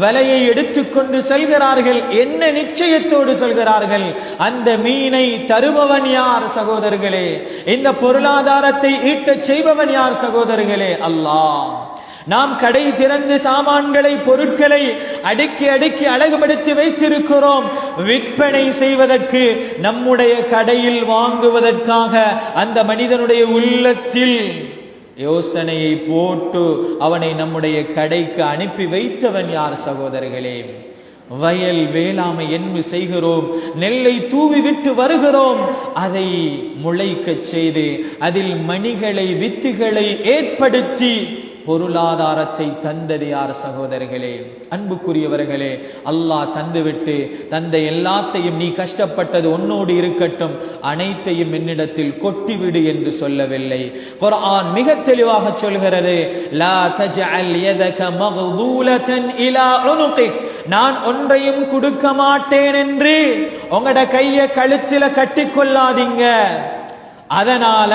வலையை எடுத்துக்கொண்டு செல்கிறார்கள். என்ன நிச்சயத்தோடு செல்கிறார்கள்? அந்த மீனை தருபவன் யார் சகோதரர்களே? இந்த பொருளாதாரத்தை ஈட்டச் செய்பவன் யார் சகோதரர்களே? அல்லாஹ். நாம் கடை திறந்து சாமான்களை பொருட்களை அடுக்கி அடுக்கி அழகுபடுத்தி வைத்திருக்கிறோம் விற்பனை செய்வதற்கு. நம்முடைய கடையில் வாங்குவதற்காக அந்த மனிதனுடைய உள்ளத்தில் யோசனையை போட்டு அவனை நம்முடைய கடைக்கு அனுப்பி வைத்தவன் யார் சகோதரர்களே? வயல் வேளாமை என்று செய்கிறோம், நெல்லை தூவி விட்டு வருகிறோம், அதை முளைக்க செய்து அதில் மணிகளை வித்துகளை ஏற்படுத்தி பொருளாதாரத்தை தந்தது யார் சகோதரர்களே? அன்புக்குரியவர்களே, அல்லாஹ் தந்துவிட்டு தந்த எல்லாத்தையும் நீ கஷ்டப்பட்டது உன்னோடு இருக்கட்டும், அனைத்தையும் என்னிடத்தில் கொட்டிவிடு என்று சொல்லவில்லை. குர்ஆன் மிக தெளிவாக சொல்கிறது, லா தஜஅல் யதக மக்தூலதன் இலா உனுகிக், நான் ஒன்றையும் கொடுக்க மாட்டேன் என்று உங்களோட கையை கழுத்தில கட்டிக்கொள்ளாதீங்க. அதனால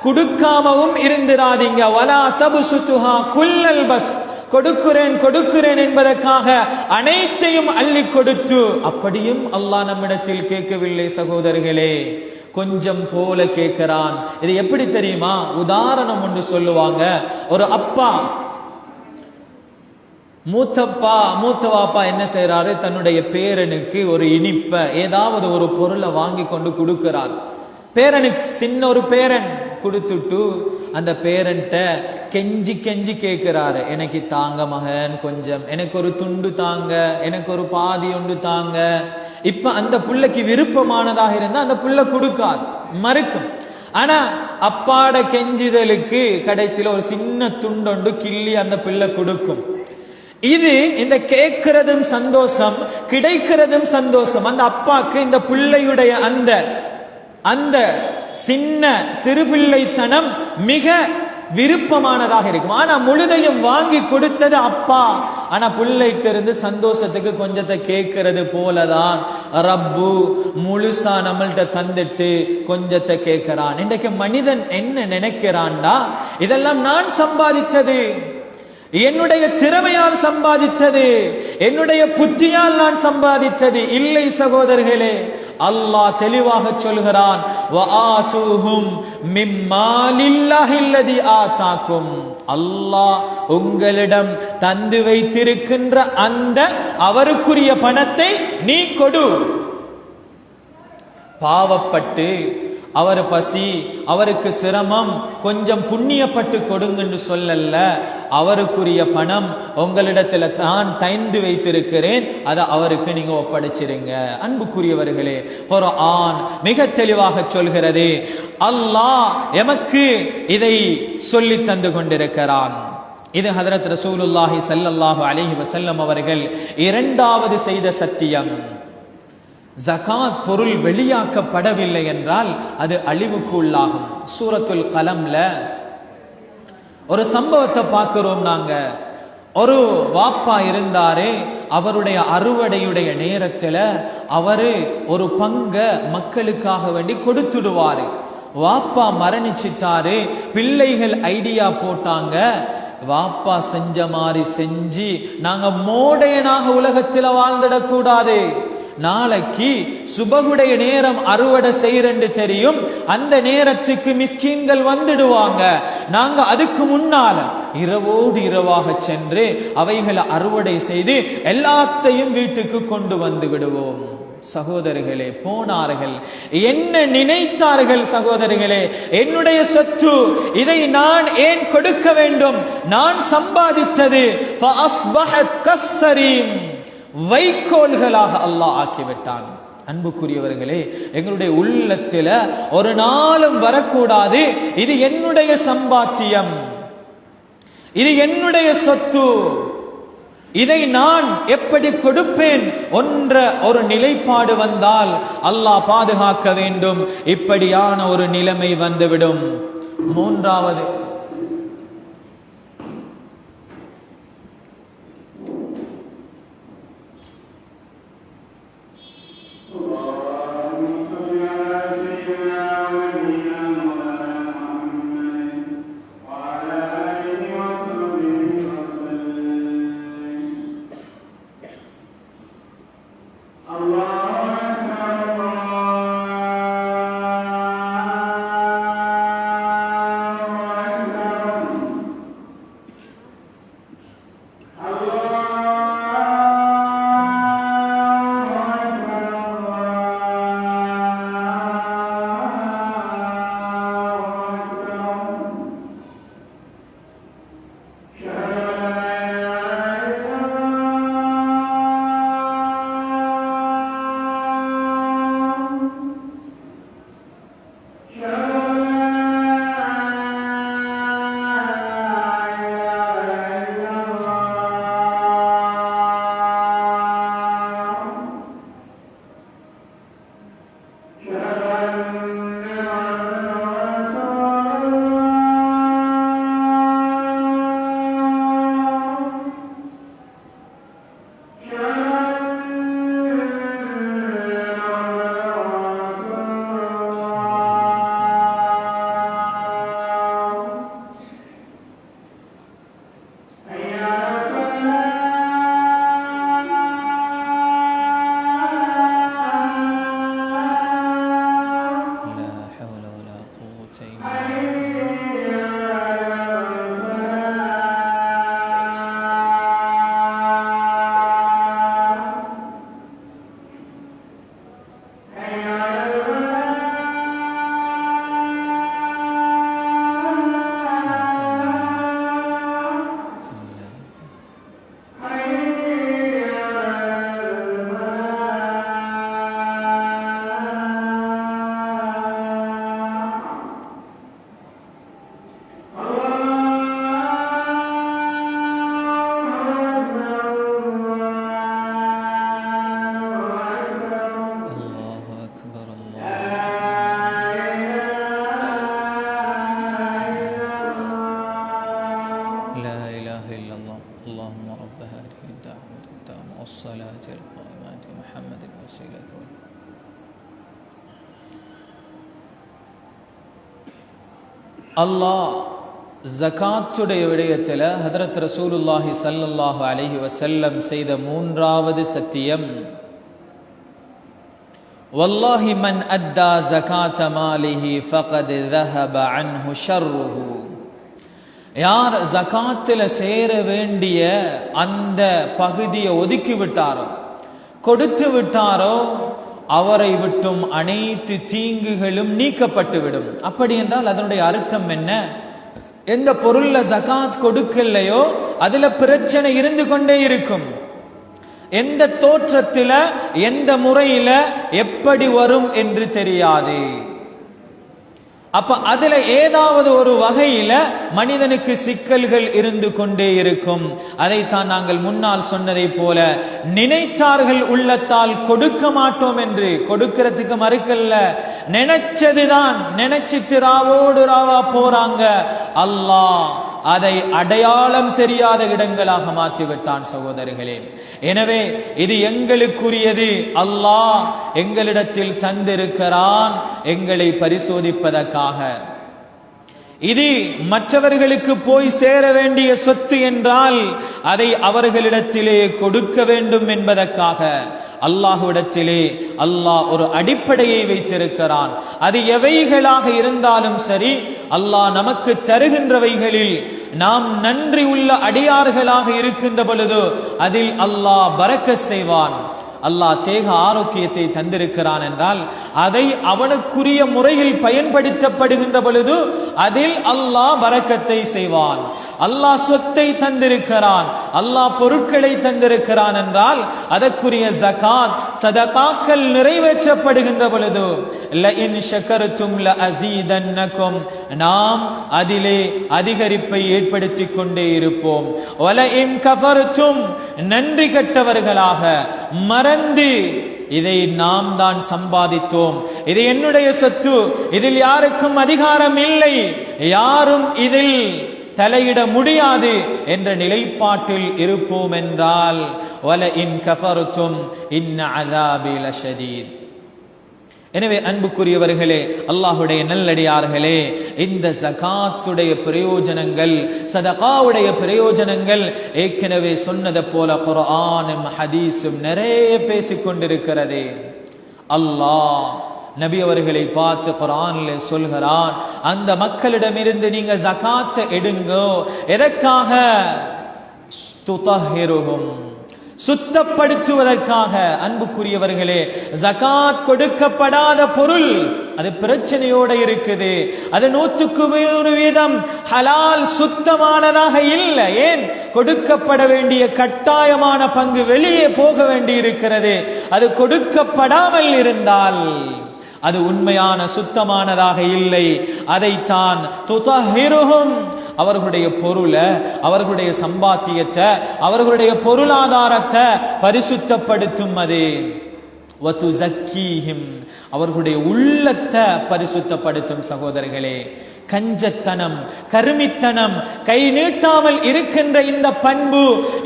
கொடுக்காமவும் இருந்திராதீங்க. வலா தபசுதுஹா குல்லல் பஸ், கொடுக்கிறேன் என்பதற்காக அனைத்தையும் அள்ளி கொடுத்து, அப்படியும் அல்லாஹ் நம்மிடத்தில் கேட்கவில்லை சகோதரர்களே, கொஞ்சம் போல கேட்கிறான். இது எப்படி தெரியுமா? உதாரணம் ஒன்று சொல்லுவாங்க. ஒரு அப்பா, மூத்த வாப்பா என்ன செய்யறாரு? தன்னுடைய பேரனுக்கு ஒரு இனிப்ப ஏதாவது ஒரு பொருளை வாங்கி கொண்டு கொடுக்கிறார். பேரனுக்கு, சின்ன ஒரு பேரன் கொடுத்துட்டு அந்த பேரன்ட்ட கெஞ்சி கெஞ்சி கேட்கிறாரு, எனக்கு தாங்க மகன், கொஞ்சம் எனக்கு ஒரு துண்டு தாங்க, எனக்கு ஒரு பாதி ஒன்று தாங்க. இப்ப அந்த புள்ளைக்கு விருப்பமானதாக இருந்தா அந்த புள்ள கொடுக்காது, மறுக்கும். ஆனா அப்பாட கெஞ்சிதலுக்கு கடைசியில ஒரு சின்ன துண்டொண்டு கிள்ளி அந்த பிள்ளை கொடுக்கும். இது இந்த கேட்கிறதும் சந்தோஷம், கிடைக்கிறதும் சந்தோஷம். அந்த அப்பாக்கு இந்த பிள்ளையுடைய அந்த சின்ன சிறுபிள்ளைத்தனம் மிக விருப்பமானதாக இருக்கும். ஆனா முழுதையும் வாங்கி கொடுத்தது அப்பா. ஆனா பிள்ளைகிட்ட இருந்து சந்தோஷத்துக்கு கொஞ்சத்தை கேட்கறது போலதான் ரப்பு முழுசா நம்மள்கிட்ட தந்துட்டு கொஞ்சத்தை கேட்கிறான். இன்றைக்கு மனிதன் என்ன நினைக்கிறான்டா, இதெல்லாம் நான் சம்பாதித்தது, என்னுடைய திறமையால் சம்பாதித்தது, என்னுடைய புத்தியால் நான் சம்பாதித்தது. இல்லை சகோதரர்களே, அல்லாஹ் தெளிவாக சொல்கிறான், வஆதுஹும் மிம்மாலில்லாஹி அல்லதி ஆதாக்கும், அல்லாஹ் உங்களிடம் தந்து வைத்திருக்கின்ற அந்த அவருக்குரிய பணத்தை நீ கொடு. பாவப்பட்டு அவர் பசி, அவருக்கு சிரமம், கொஞ்சம் புண்ணியப்பட்டு கொடுங்கன்னு சொல்லல. அவருக்குரிய பணம் உங்களிடத்துல நான் தைந்து வைத்திருக்கிறேன், அதை அவருக்கு நீங்க ஒப்படைச்சிருங்க. அன்புக்குரியவர்களே, குர்ஆன் மிக தெளிவாக சொல்கிறது. அல்லாஹ் எமக்கு இதை சொல்லி தந்து கொண்டிருக்கிறான். இது ஹதரத் ரசூலுல்லாஹி ஸல்லல்லாஹு அலைஹி வஸல்லம் அவர்கள் இரண்டாவது செய்த சத்தியம். ஜகாத் பொருள் வெளியாக்கப்படவில்லை என்றால் அது அழிவுக்கு உள்ளாகும். சூரத்துல் கலம்ல ஒரு சம்பவத்தை பார்க்கிறோம். நாங்க ஒரு வாப்பா இருந்தாரே, அவருடைய அறுவடையுடைய நேரத்துல அவரு ஒரு பங்க மக்களுக்காக வேண்டி கொடுத்துடுவாரு. வாப்பா மரணிச்சிட்டாரு, பிள்ளைகள் ஐடியா போட்டாங்க, வாப்பா செஞ்ச மாதிரி செஞ்சு நாங்க மோடையனாக உலகத்தில் வாழ்ந்துடக்கூடாது, நாளைக்கு சுபகுடைய நேரம் அறுவடை செய்யறன்னு தெரியும், அந்த நேரத்துக்கு மிஸ்கீன்கள் வந்துடுவாங்க, நாங்க அதுக்கு முன்னால இரவோடு இரவாக சென்று அவைகளை அறுவடை செய்து எல்லாத்தையும் வீட்டுக்கு கொண்டு வந்து விடுவோம். சகோதரர்களே, போனார்கள். என்ன நினைத்தார்கள் சகோதரர்களே? என்னுடைய சொத்து, இதை நான் ஏன் கொடுக்க வேண்டும்? நான் சம்பாதித்தது வைக்கோல்களாக அல்லாஹ் ஆக்கிவிட்டான். அன்புக்குரியவர்களே, எங்களுடைய உள்ளத்துல ஒரு நாளும் வரக்கூடாது இது என்னுடைய சம்பாத்தியம், இது என்னுடைய சொத்து, இதை நான் எப்படி கொடுப்பேன் என்ற ஒரு நிலைப்பாடு வந்தால் அல்லாஹ் பாதுகாக்க வேண்டும். இப்படியான ஒரு நிலைமை வந்துவிடும். மூன்றாவது, அல்லாஹ் ஜகாத்துடைய விடயத்தில் ஹதரத் ரசூலுல்லாஹி ஸல்லல்லாஹு அலைஹி வஸல்லம் செய்த மூன்றாவது சத்தியம், வல்லாஹி மன் அத்தா ஜகாத மாலிஹி ஃபகத் ذهب عنه شره. யார் ஜகாத்தில் சேர வேண்டிய அந்த பகுதியை ஒதுக்கி விட்டாரோ, கொடுத்து விட்டாரோ, அவரை விட்டும் அனைத்து தீங்குகளும் நீக்கப்பட்டுவிடும். அப்படி என்றால் அதனுடைய அர்த்தம் என்ன? எந்த பொருள்ல ஜகாத் கொடுக்கலையோ அதுல பிரச்சனை இருந்து கொண்டே இருக்கும். எந்த தோற்றத்தில எந்த முறையில எப்படி வரும் என்று தெரியாது. அப்ப அதுல ஏதாவது ஒரு வகையில மனிதனுக்கு சிக்கல்கள் இருந்து கொண்டே இருக்கும். அதைத்தான் நாங்கள் முன்னால் சொன்னதை போல, நினைத்தார்கள் உள்ளத்தால் கொடுக்க மாட்டோம் என்று, கொடுக்கிறதுக்கு மறுக்கல்ல, நினைச்சதுதான், நினைச்சிட்டு ராவோடு ராவா போறாங்க. அல்லாஹ் அதை அடையாளம் தெரியாத இடங்களாக மாற்றிவிட்டான் சகோதரர்களே. எனவே இது எங்களுக்குரியது. அல்லாஹ் எங்களிடத்தில் தந்திருக்கிறான் எங்களை பரிசோதிப்பதற்காக. இது மற்றவர்களுக்கு போய் சேர வேண்டிய சொத்து என்றால் அதை அவர்களிடத்திலே கொடுக்க வேண்டும் என்பதற்காக. அல்லாஹ்விடத்திலே அல்லாஹ் ஒரு அடிப்படையை வைத்திருக்கிறான். அது எவைகளாக இருந்தாலும் சரி, அல்லாஹ் நமக்கு தருகின்றவைகளில் நாம் நன்றி உள்ள அடியார்களாக இருக்கின்ற பொழுது அதில் அல்லாஹ் பரக்கத் செய்வான். அல்லாஹ் தேக ஆரோக்கியத்தை தந்திருக்கிறான் என்றால் அதை அவனுக்குரிய முறையில் பயன்படுத்தப்படுகின்ற பொழுது அதில் அல்லாஹ் பரக்கத்தை செய்வான். அல்லாஹ் சொத்தை தந்திருக்கிறான், அல்லாஹ் பொருட்களை தந்திருக்கிறான் என்றால் அதற்குரிய ஜகாத் சதகாக்கள் நிறைவேற்றப்படுகின்ற பொழுது லஇன் ஷக்கர்தும் லஅஸீதன்னகும், நாம் அதிலே அதிகரிப்பை ஏற்படுத்திக் கொண்டே இருப்போம். வலஇன் கஃபர்தும், நன்றி கெட்டவர்களாக மறந்து இதை நாம் தான் சம்பாதித்தோம், இது என்னுடைய சொத்து, இதில் யாருக்கும் அதிகாரம் இல்லை, யாரும் இதில் தலையிட முடியாது என்ற நிலைப்பாட்டில் இருப்போம் என்றால் வலஇன் கஃபர்தும் இன் அஸாபி லஷதீத். எனவே அன்புக்குரியவர்களே, அல்லாஹ்வுடைய நல்லடியார்களே, இந்த ஜகாத்துடைய பிரயோஜனங்கள், சதகாவுடைய பிரயோஜனங்கள் ஏற்கனவே சொன்னது போல குர்ஆனும் ஹதீஸும் நிறைய பேசிக்கொண்டிருக்கிறது. அல்லாஹ் நபி அவர்களை பார்த்து குர்ஆனிலே சொல்கிறான், அந்த மக்களிடமிருந்து நீங்க ஜகாத்தை எடுங்க. எதற்காக? துதஹிருஹும், சுத்தப்படுத்துவதற்காக. அன்புக்குரியவர்களே, ஜகாத் கொடுக்கப்படாத பொருள் அது பிரச்சனையோட இருக்குது. அது 100% ஹலால் சுத்தமானதாக இல்லை. ஏன்? கொடுக்கப்பட வேண்டிய கட்டாயமான பங்கு வெளியே போக வேண்டி இருக்கிறது. அது கொடுக்கப்படாமல் இருந்தால் அது உண்மையான சுத்தமானதாக இல்லை. அதைத்தான் துதஹிருஹும், அவர்களுடைய பொருளை, அவர்களுடைய சம்பாத்தியத்தை, அவர்களுடைய பொருளாதாரத்தை பரிசுத்தப்படுத்தும். அது வதுஸக்கீஹிம், அவர்களுடைய உள்ளத்தை பரிசுத்தப்படுத்தும். சகோதரர்களே, கஞ்சத்தனம், கருமித்தனம், கை நீட்டாமல் இருக்கின்ற இந்த பண்பு,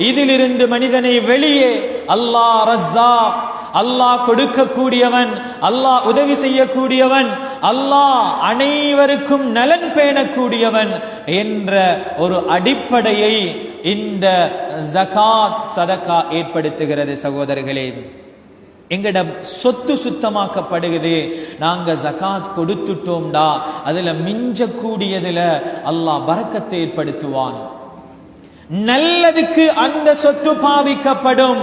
இதிலிருந்து மனிதனை வெளியே அல்லாஹ் ரஸாக், அல்லாஹ் கொடுக்கக்கூடியவன், அல்லாஹ் உதவி செய்யக்கூடியவன், அல்லாஹ் அனைவருக்கும் நலன் பேணக்கூடியவன் என்ற ஒரு அடிப்படையை இந்த ஜகாத் சதகா ஏற்படுத்துகிறது. சகோதரர்களே, எங்களிடம் சொத்து சுத்தமாக்கப்படுகிறது. நாங்க ஜகாத் கொடுத்துட்டோம்டா, அதுல மிஞ்சக்கூடியதுல அல்லாஹ் பரக்கத்தை ஏற்படுத்துவான். நல்லதுக்கு அந்த சொத்து பாவிக்கப்படும்.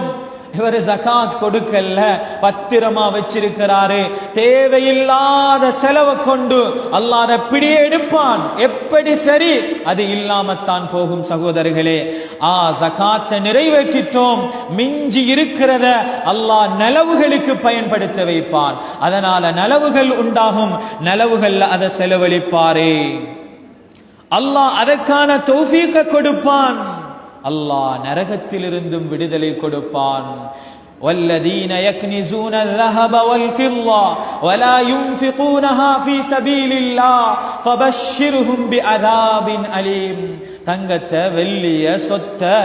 இவர் ஜகாத் கொடுக்கல, பத்திரமா வச்சிருக்கிறாரு, தேவையில்லாத செலவை கொண்டு அல்லாஹ் அதை பிடியே எடுப்பான். எப்படி சரி, அது இல்லாமத்தான் போகும். சகோதரர்களே, ஜகாத்தை நிறைவேற்றிட்டோம், மிஞ்சி இருக்கிறத அல்லாஹ் நலவுகளுக்கு பயன்படுத்த வைப்பான். அதனால நலவுகள் உண்டாகும், நலவுகள் அதை செலவழிப்பாரே. அல்லாஹ் அதற்கான தௌஃபீக கொடுப்பான். அல்லாஹ் நரகத்திலிருந்தும் விடுதலை கொடுப்பான். والذين يكنزون الذهب والفضة ولا ينفقونها في سبيل الله فبشرهم بعذاب أليم. தங்கத்தை, வெள்ளிய, சொத்தை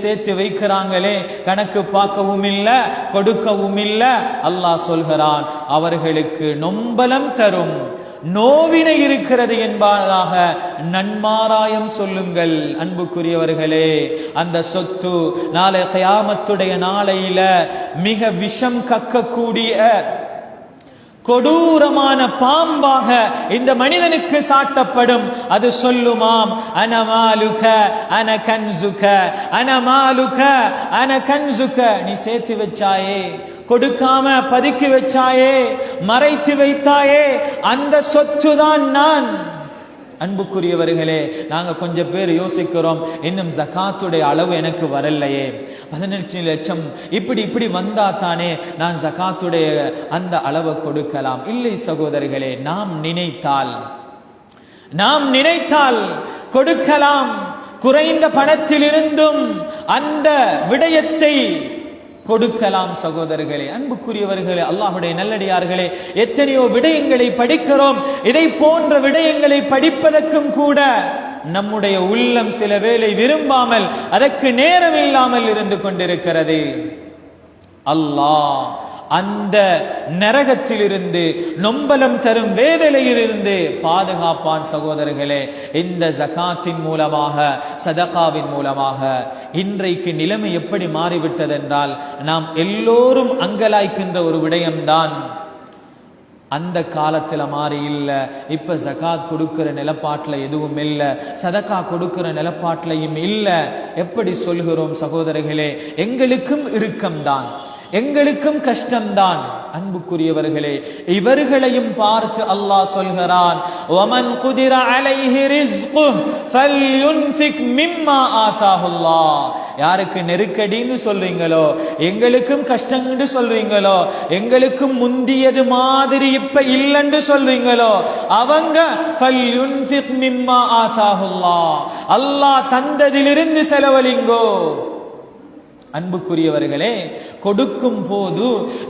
சேர்த்து வைக்கிறாங்களே, கணக்கு பார்க்கவும் இல்லை, கொடுக்கவும் இல்லை. அல்லாஹ் சொல்கிறான், அவர்களுக்கு நொம்பலம் தரும், நோவினை இருக்கிறது என்பதாக நன்மாராயம் சொல்லுங்கள். அன்புக்குரியவர்களே, அந்த சொத்து நாளை கியாமத்துடைய நாளையில மிக விஷம் கக்கக்கூடிய கொடூரமான பாம்பாக இந்த மனிதனுக்கு சாட்டப்படும். அது சொல்லுமாம், அனமாலுக அன கன்சுக, அனமாலுக அன கன்சுக. நீ சேர்த்து வச்சாயே, கொடுக்காம பதுக்கி வச்சாயே, மறைத்து வைத்தாயே, அந்த சொத்து தான் நான். அன்புக்குரியவர்களே, நாங்க கொஞ்சம் பேர் யோசிக்கிறோம், இன்னும் ஜகாத்துடைய அளவு எனக்கு வரலையே, 18 லட்சம் இப்படி வந்தா தானே நான் ஜகாத்துடைய அந்த அளவை கொடுக்கலாம். இல்லை சகோதரர்களே, நாம் நினைத்தால் கொடுக்கலாம். குறைந்த பணத்திலிருந்தும் அந்த விடயத்தை கொடுக்கலாம். சகோதரர்களே, அன்புக்குரியவர்களே, அல்லாஹ்வுடைய நல்லடியார்களே, எத்தனையோ விடயங்களை படிக்கிறோம். இதை போன்ற விடயங்களை படிப்பதற்கும் கூட நம்முடைய உள்ளம் சில வேளை விரும்பாமல், அதற்கு நேரம் இல்லாமல் இருந்து கொண்டிருக்கிறது. அல்லாஹ் அந்த நரகத்திலிருந்து, நொம்பலம் தரும் வேதனையிலிருந்து பாதுகாப்பான். சகோதரர்களே, இந்த ஜகாத்தின் மூலமாக, சதகாவின் மூலமாக இன்றைக்கு நிலைமை எப்படி மாறிவிட்டது என்றால், நாம் எல்லோரும் அங்கலாய்க்கின்ற ஒரு விடயம்தான். அந்த காலத்துல மாறி இல்ல. இப்ப ஜகாத் கொடுக்கிற நிலப்பாட்டுல எதுவும் இல்ல, சதகா கொடுக்கிற நிலப்பாட்டிலையும் இல்ல. எப்படி சொல்கிறோம் சகோதரர்களே? எங்களுக்கும் இறுக்கம்தான், எங்களுக்கும் கஷ்டம்தான். அன்புக்குரியவர்களே, இவர்களையும் பார்த்து அல்லாஹ் சொல்கிறான், வமன் குதிர அலைஹி ரிஸ்குஹு ஃபல்யுன்ஃபிக் மிம்மா ஆதாஹுல்லாஹ். யாருக்கு நெருக்கடின்னு சொல்றீங்களோ, எங்களுக்கும் கஷ்டம்னு சொல்றீங்களோ, எங்களுக்கும் முந்தியது மாதிரி இப்ப இல்லைன்னு சொல்றீங்களோ, அவங்க ஃபல்யுன்ஃபிக் மிம்மா ஆதாஹுல்லாஹ், அல்லாஹ் தந்ததிலிருந்து செலவழிங்கோ. அன்புக்குரியவர்களே, கொடுக்கும் போது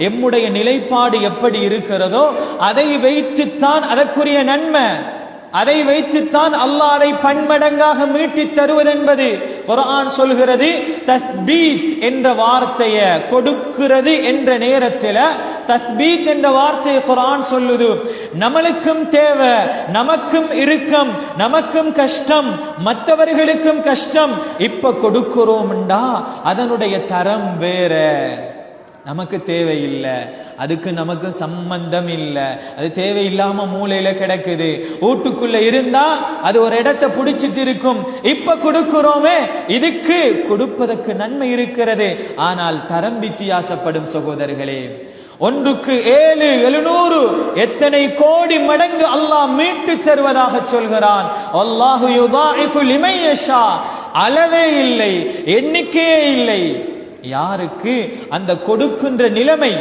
எம்முடைய நிலைப்பாடு எப்படி இருக்கிறதோ அதை வைத்துத்தான் அதற்குரிய நன்மை, அதை வைத்துத்தான் அல்லாஹ் அதை பன்மடங்காக மீட்டி தருவதென்பது குர்ஆன் சொல்கிறது. தஸ்பீத் என்ற வார்த்தையை கொடுக்கிறது என்ற நேரத்தில் தஸ்பீத் என்ற வார்த்தையை குர்ஆன் சொல்லுது. நம்மளுக்கும் தேவை, நமக்கும் இறுக்கம், நமக்கும் கஷ்டம், மற்றவர்களுக்கும் கஷ்டம். இப்ப கொடுக்கிறோம்டா அதனுடைய தரம் வேற, நமக்கு தேவையில்லை, அதுக்கு நமக்கு சம்பந்தம் இல்லை, அது தேவையில்லாம மூளையில கிடக்குது. வீட்டுக்குள்ள இருந்தா அது ஒரு இடத்தை பிடிச்சிட்டு இருக்கும். இப்ப கொடுக்கிறோமே, இதுக்கு கொடுப்பதற்கு நன்மை இருக்கிறது, ஆனால் தரம் வித்தியாசப்படும் சகோதரர்களே. ஒன்றுக்கு 700 எத்தனை கோடி மடங்கு அல்லாஹ் மீட்டு தருவதாக சொல்கிறான். அல்லாஹு யுதாஇஃபு லிமன் யஷா, அளவே இல்லை, எண்ணிக்கையே இல்லை. யாருக்கு அந்த கொடுக்கின்ற நிலைமை,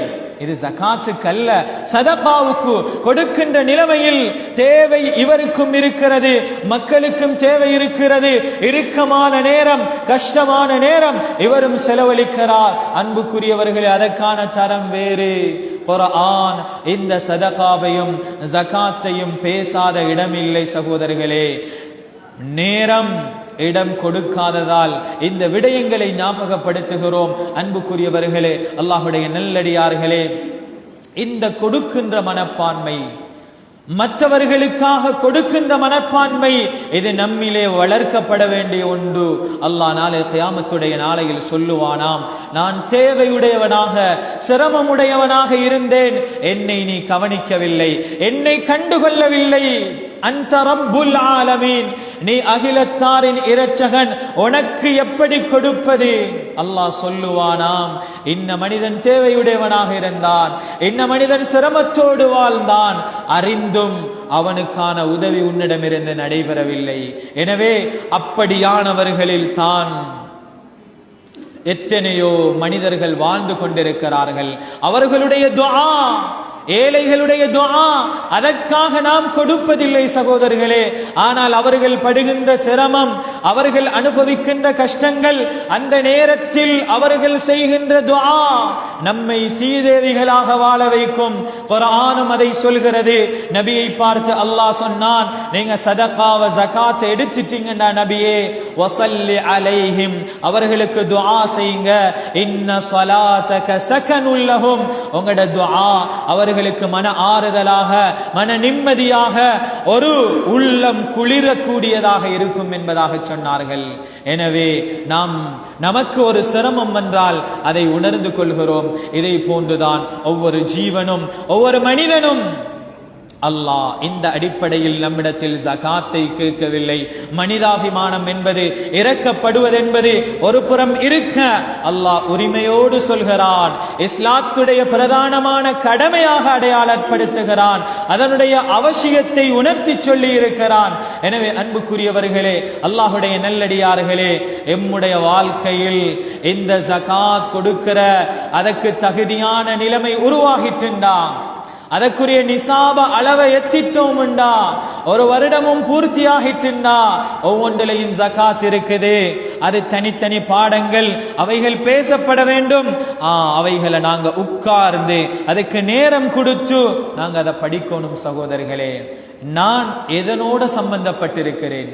இது ஜகாத்துக்கு அல்ல, சதகாவுக்கு கொடுக்கின்ற நிலைமையில் தேவை இவருக்கும் இருக்கிறது, மக்களுக்கும் தேவை இருக்கிறது. இறுக்கமான நேரம், கஷ்டமான நேரம் இவரும் செலவழிக்கிறார். அன்புக்குரியவர்களே, அதற்கான தரம் வேறு. குர்ஆன் இந்த சதகாவையும் ஜகாத்தையும் பேசாத இடமில்லை சகோதரர்களே. நேரம் இடம் கொடுக்காததால் இந்த விடயங்களை ஞாபகப்படுத்துகிறோம். அன்புக்குரியவர்களே, அல்லாஹ்வுடைய நல்லடியார்களே, இந்த கொடுக்கின்ற மனப்பான்மை, மற்றவர்களுக்காக கொடுக்கின்ற மனப்பான்மை, இது நம்மிலே வளர்க்கப்பட வேண்டிய ஒன்று. அல்லாஹ் நாளை கியாமத்துடைய நாளையில் சொல்லுவானாம், நான் தேவையுடையவனாக, சிரமமுடையவனாக இருந்தேன், என்னை நீ கவனிக்கவில்லை, என்னை கண்டுகொள்ளவில்லை. அந்த ரப்புல் ஆலமீன், நீ அகிலத்தாரின் இரட்சகன், உனக்கு எப்படி கொடுப்பது? அல்லாஹ் சொல்லுவானாம், இன்ன மனிதன் தேவையுடையவனாக இருந்தான், இன்ன மனிதன் சிரமத்தோடு வாழ்ந்தான், அறிந்தும் அவனுக்கான உதவி உன்னிடமிருந்து நடைபெறவில்லை. எனவே அப்படியானவர்களில் தான் எத்தனையோ மனிதர்கள் வாழ்ந்து கொண்டிருக்கிறார்கள். அவர்களுடைய துஆ, ஏழைகளுடைய துஆ, அதற்காக நாம் கொடுப்பதில்லை சகோதரர்களே. ஆனால் அவர்கள் படுகின்ற சிரமம், அவர்கள் அனுபவிக்கின்ற கஷ்டங்கள், அந்த நேரத்தில் அவர்கள் செய்கின்ற துஆ நம்மை சீதேவிகளாக வாழ வைக்கும். குர்ஆனும் அதை சொல்கிறது. நபியை பார்த்து அல்லாஹ் சொன்னான், நீங்க சதகாவ ஜகாத் எடுத்துட்டீங்கடா நபியே, வஸல்லி அலைஹிம், அவர்களுக்கு துஆ செய்யுங்க. இன்ன ஸலாத்தக ஸகனுல் லஹும், உங்களோட துஆ அவர்களுக்கு மன ஆறுதலாக, மன நிம்மதியாக, ஒரு உள்ளம் குளிரக்கூடியதாக இருக்கும் என்பதாக சொன்னார்கள். எனவே நமக்கு ஒரு சிரமம் என்றால் அதை உணர்ந்து கொள்கிறோம். இதை போன்றுதான் ஒவ்வொரு ஜீவனும், ஒவ்வொரு மனிதனும். அல்லாஹ் இந்த அடிப்படையில் நம்மிடத்தில் ஜகாத்தை கேட்கவில்லை. மனிதாபிமானம் என்பது, இரக்கப்படுவதென்பது ஒரு புறம் இருக்க, அல்லாஹ் உரிமையோடு சொல்கிறான், இஸ்லாத்துடைய பிரதானமான கடமையாக அடையாளப்படுத்துகிறான், அதனுடைய அவசியத்தை உணர்த்தி சொல்லி இருக்கிறான். எனவே அன்புக்குரியவர்களே, அல்லாஹுடைய நல்லடியார்களே, எம்முடைய வாழ்க்கையில் இந்த ஜகாத் கொடுக்கிற அதற்கு தகுதியான நிலைமை உருவாகிட்டுண்டா, அதற்குரிய நிசாப அளவை எத்திட்டோம்டா, ஒரு வருடமும் பூர்த்தியாகிட்டுண்டா, ஒவ்வொன்றிலையும் ஜகாத் இருக்குது. அது தனித்தனி பாடங்கள், அவைகள் பேசப்பட வேண்டும். அவைகளை நாங்க உட்கார்ந்து அதுக்கு நேரம் கொடுத்து நாங்க அதை படிக்கணும். சகோதரர்களே, நான் எதனோட சம்பந்தப்பட்டிருக்கிறேன்?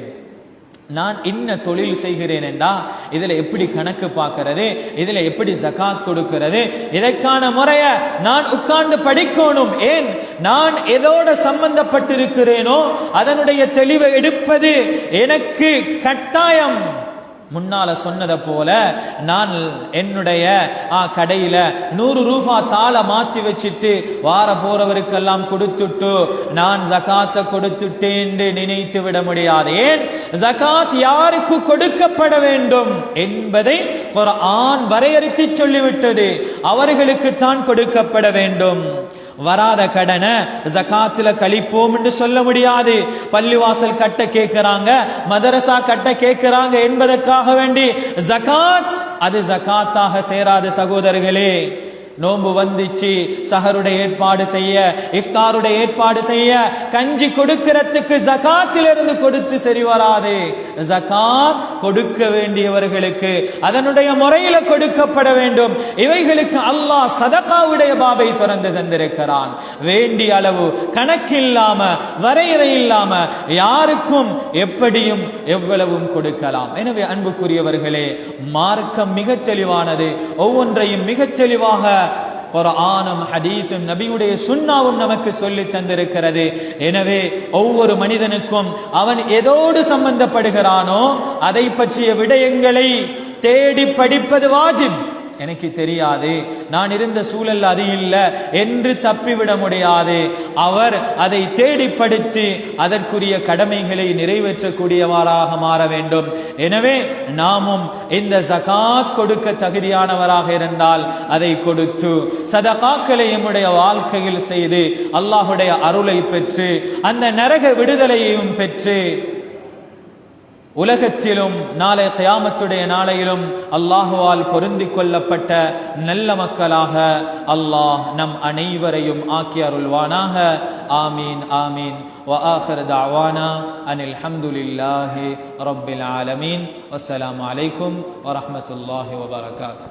நான் என்ன தொழில் செய்கிறேன் என்றா இதுல எப்படி கணக்கு பார்க்கிறது, இதுல எப்படி ஜகாத் கொடுக்கிறது, இதற்கான முறைய நான் உட்கார்ந்து படிக்கணும். ஏன், நான் எதோட சம்பந்தப்பட்டிருக்கிறேனோ அதனுடைய தெளிவை எடுப்பது எனக்கு கட்டாயம். முன்னால சொன்னதை போல நான் என்னுடைய கடையில 100 ரூபாய் தாளை மாத்தி வச்சிட்டு வார போறவருக்கெல்லாம் கொடுத்துட்டு நான் ஜகாத்தை கொடுத்துட்டேன் நினைத்து விட முடியாது. ஏன், ஜகாத் யாருக்கு கொடுக்கப்பட வேண்டும் என்பதை குர்ஆன் வரையறுத்து சொல்லிவிட்டது. அவர்களுக்கு தான் கொடுக்கப்பட வேண்டும். வராத கடனை ஜகாத்துல கழிப்போம் என்று சொல்ல முடியாது. பள்ளிவாசல் கட்ட கேட்கிறாங்க, மதரசா கட்ட கேட்கிறாங்க என்பதற்காக வேண்டி ஜகாத் அது ஜகாத்தாக சேராத சகோதரர்களே. நோன்பு வந்துச்சு, சஹருடைய ஏற்பாடு செய்ய, இஃப்தாருடைய ஏற்பாடு செய்ய, கஞ்சி கொடுக்கிறதுக்கு ஜகாத்திலிருந்து கொடுத்து சரி வராது. ஜகாத் கொடுக்க வேண்டியவர்களுக்கு அதனுடைய முறையில கொடுக்கப்பட வேண்டும். இவைகளுக்கு அல்லாஹ் சதகாவுடைய பாபை திறந்து தந்திருக்கிறான். வேண்டிய அளவு கணக்கில்லாம வரையறை இல்லாம யாருக்கும் எப்படியும் எவ்வளவும் கொடுக்கலாம். எனவே அன்புக்குரியவர்களே, மார்க்கம் மிகச் தெளிவானது. ஒவ்வொன்றையும் மிகச் தெளிவாக குர்ஆனும் ஹதீஸும் நபியுடைய சுன்னாவும் நமக்கு சொல்லி தந்திருக்கிறது. எனவே ஒவ்வொரு மனிதனுக்கும் அவன் எதோடு சம்பந்தப்படுகிறானோ அதை பற்றிய விடயங்களை தேடி படிப்பது வாஜிப். எனக்கு தெரியாது, நான் இருந்த சூழல் அது இல்லை என்று தப்பிவிட முடியாது. அவர் அதை தேடி படித்து அதற்குரிய கடமைகளை நிறைவேற்றக்கூடியவராக மாற வேண்டும். எனவே நாமும் இந்த ஜகாத் கொடுக்க தகுதியானவராக இருந்தால் அதை கொடுத்து சதகாக்களை நம்முடைய வாழ்க்கையில் செய்து அல்லாஹுடைய அருளை பெற்று அந்த நரக விடுதலையையும் பெற்று உலகத்திலும் நாளை கியாமத்துடைய நாளையிலும் அல்லாஹுவால் பொருந்திக் கொள்ளப்பட்ட நல்ல மக்களாக அல்லாஹ் நம் அனைவரையும் ஆக்கி அருள்வானாக. ஆமீன் ஆமீன். وآخر دعوانا أن الحمد لله رب العالمين والسلام عليكم ورحمة الله وبركاته.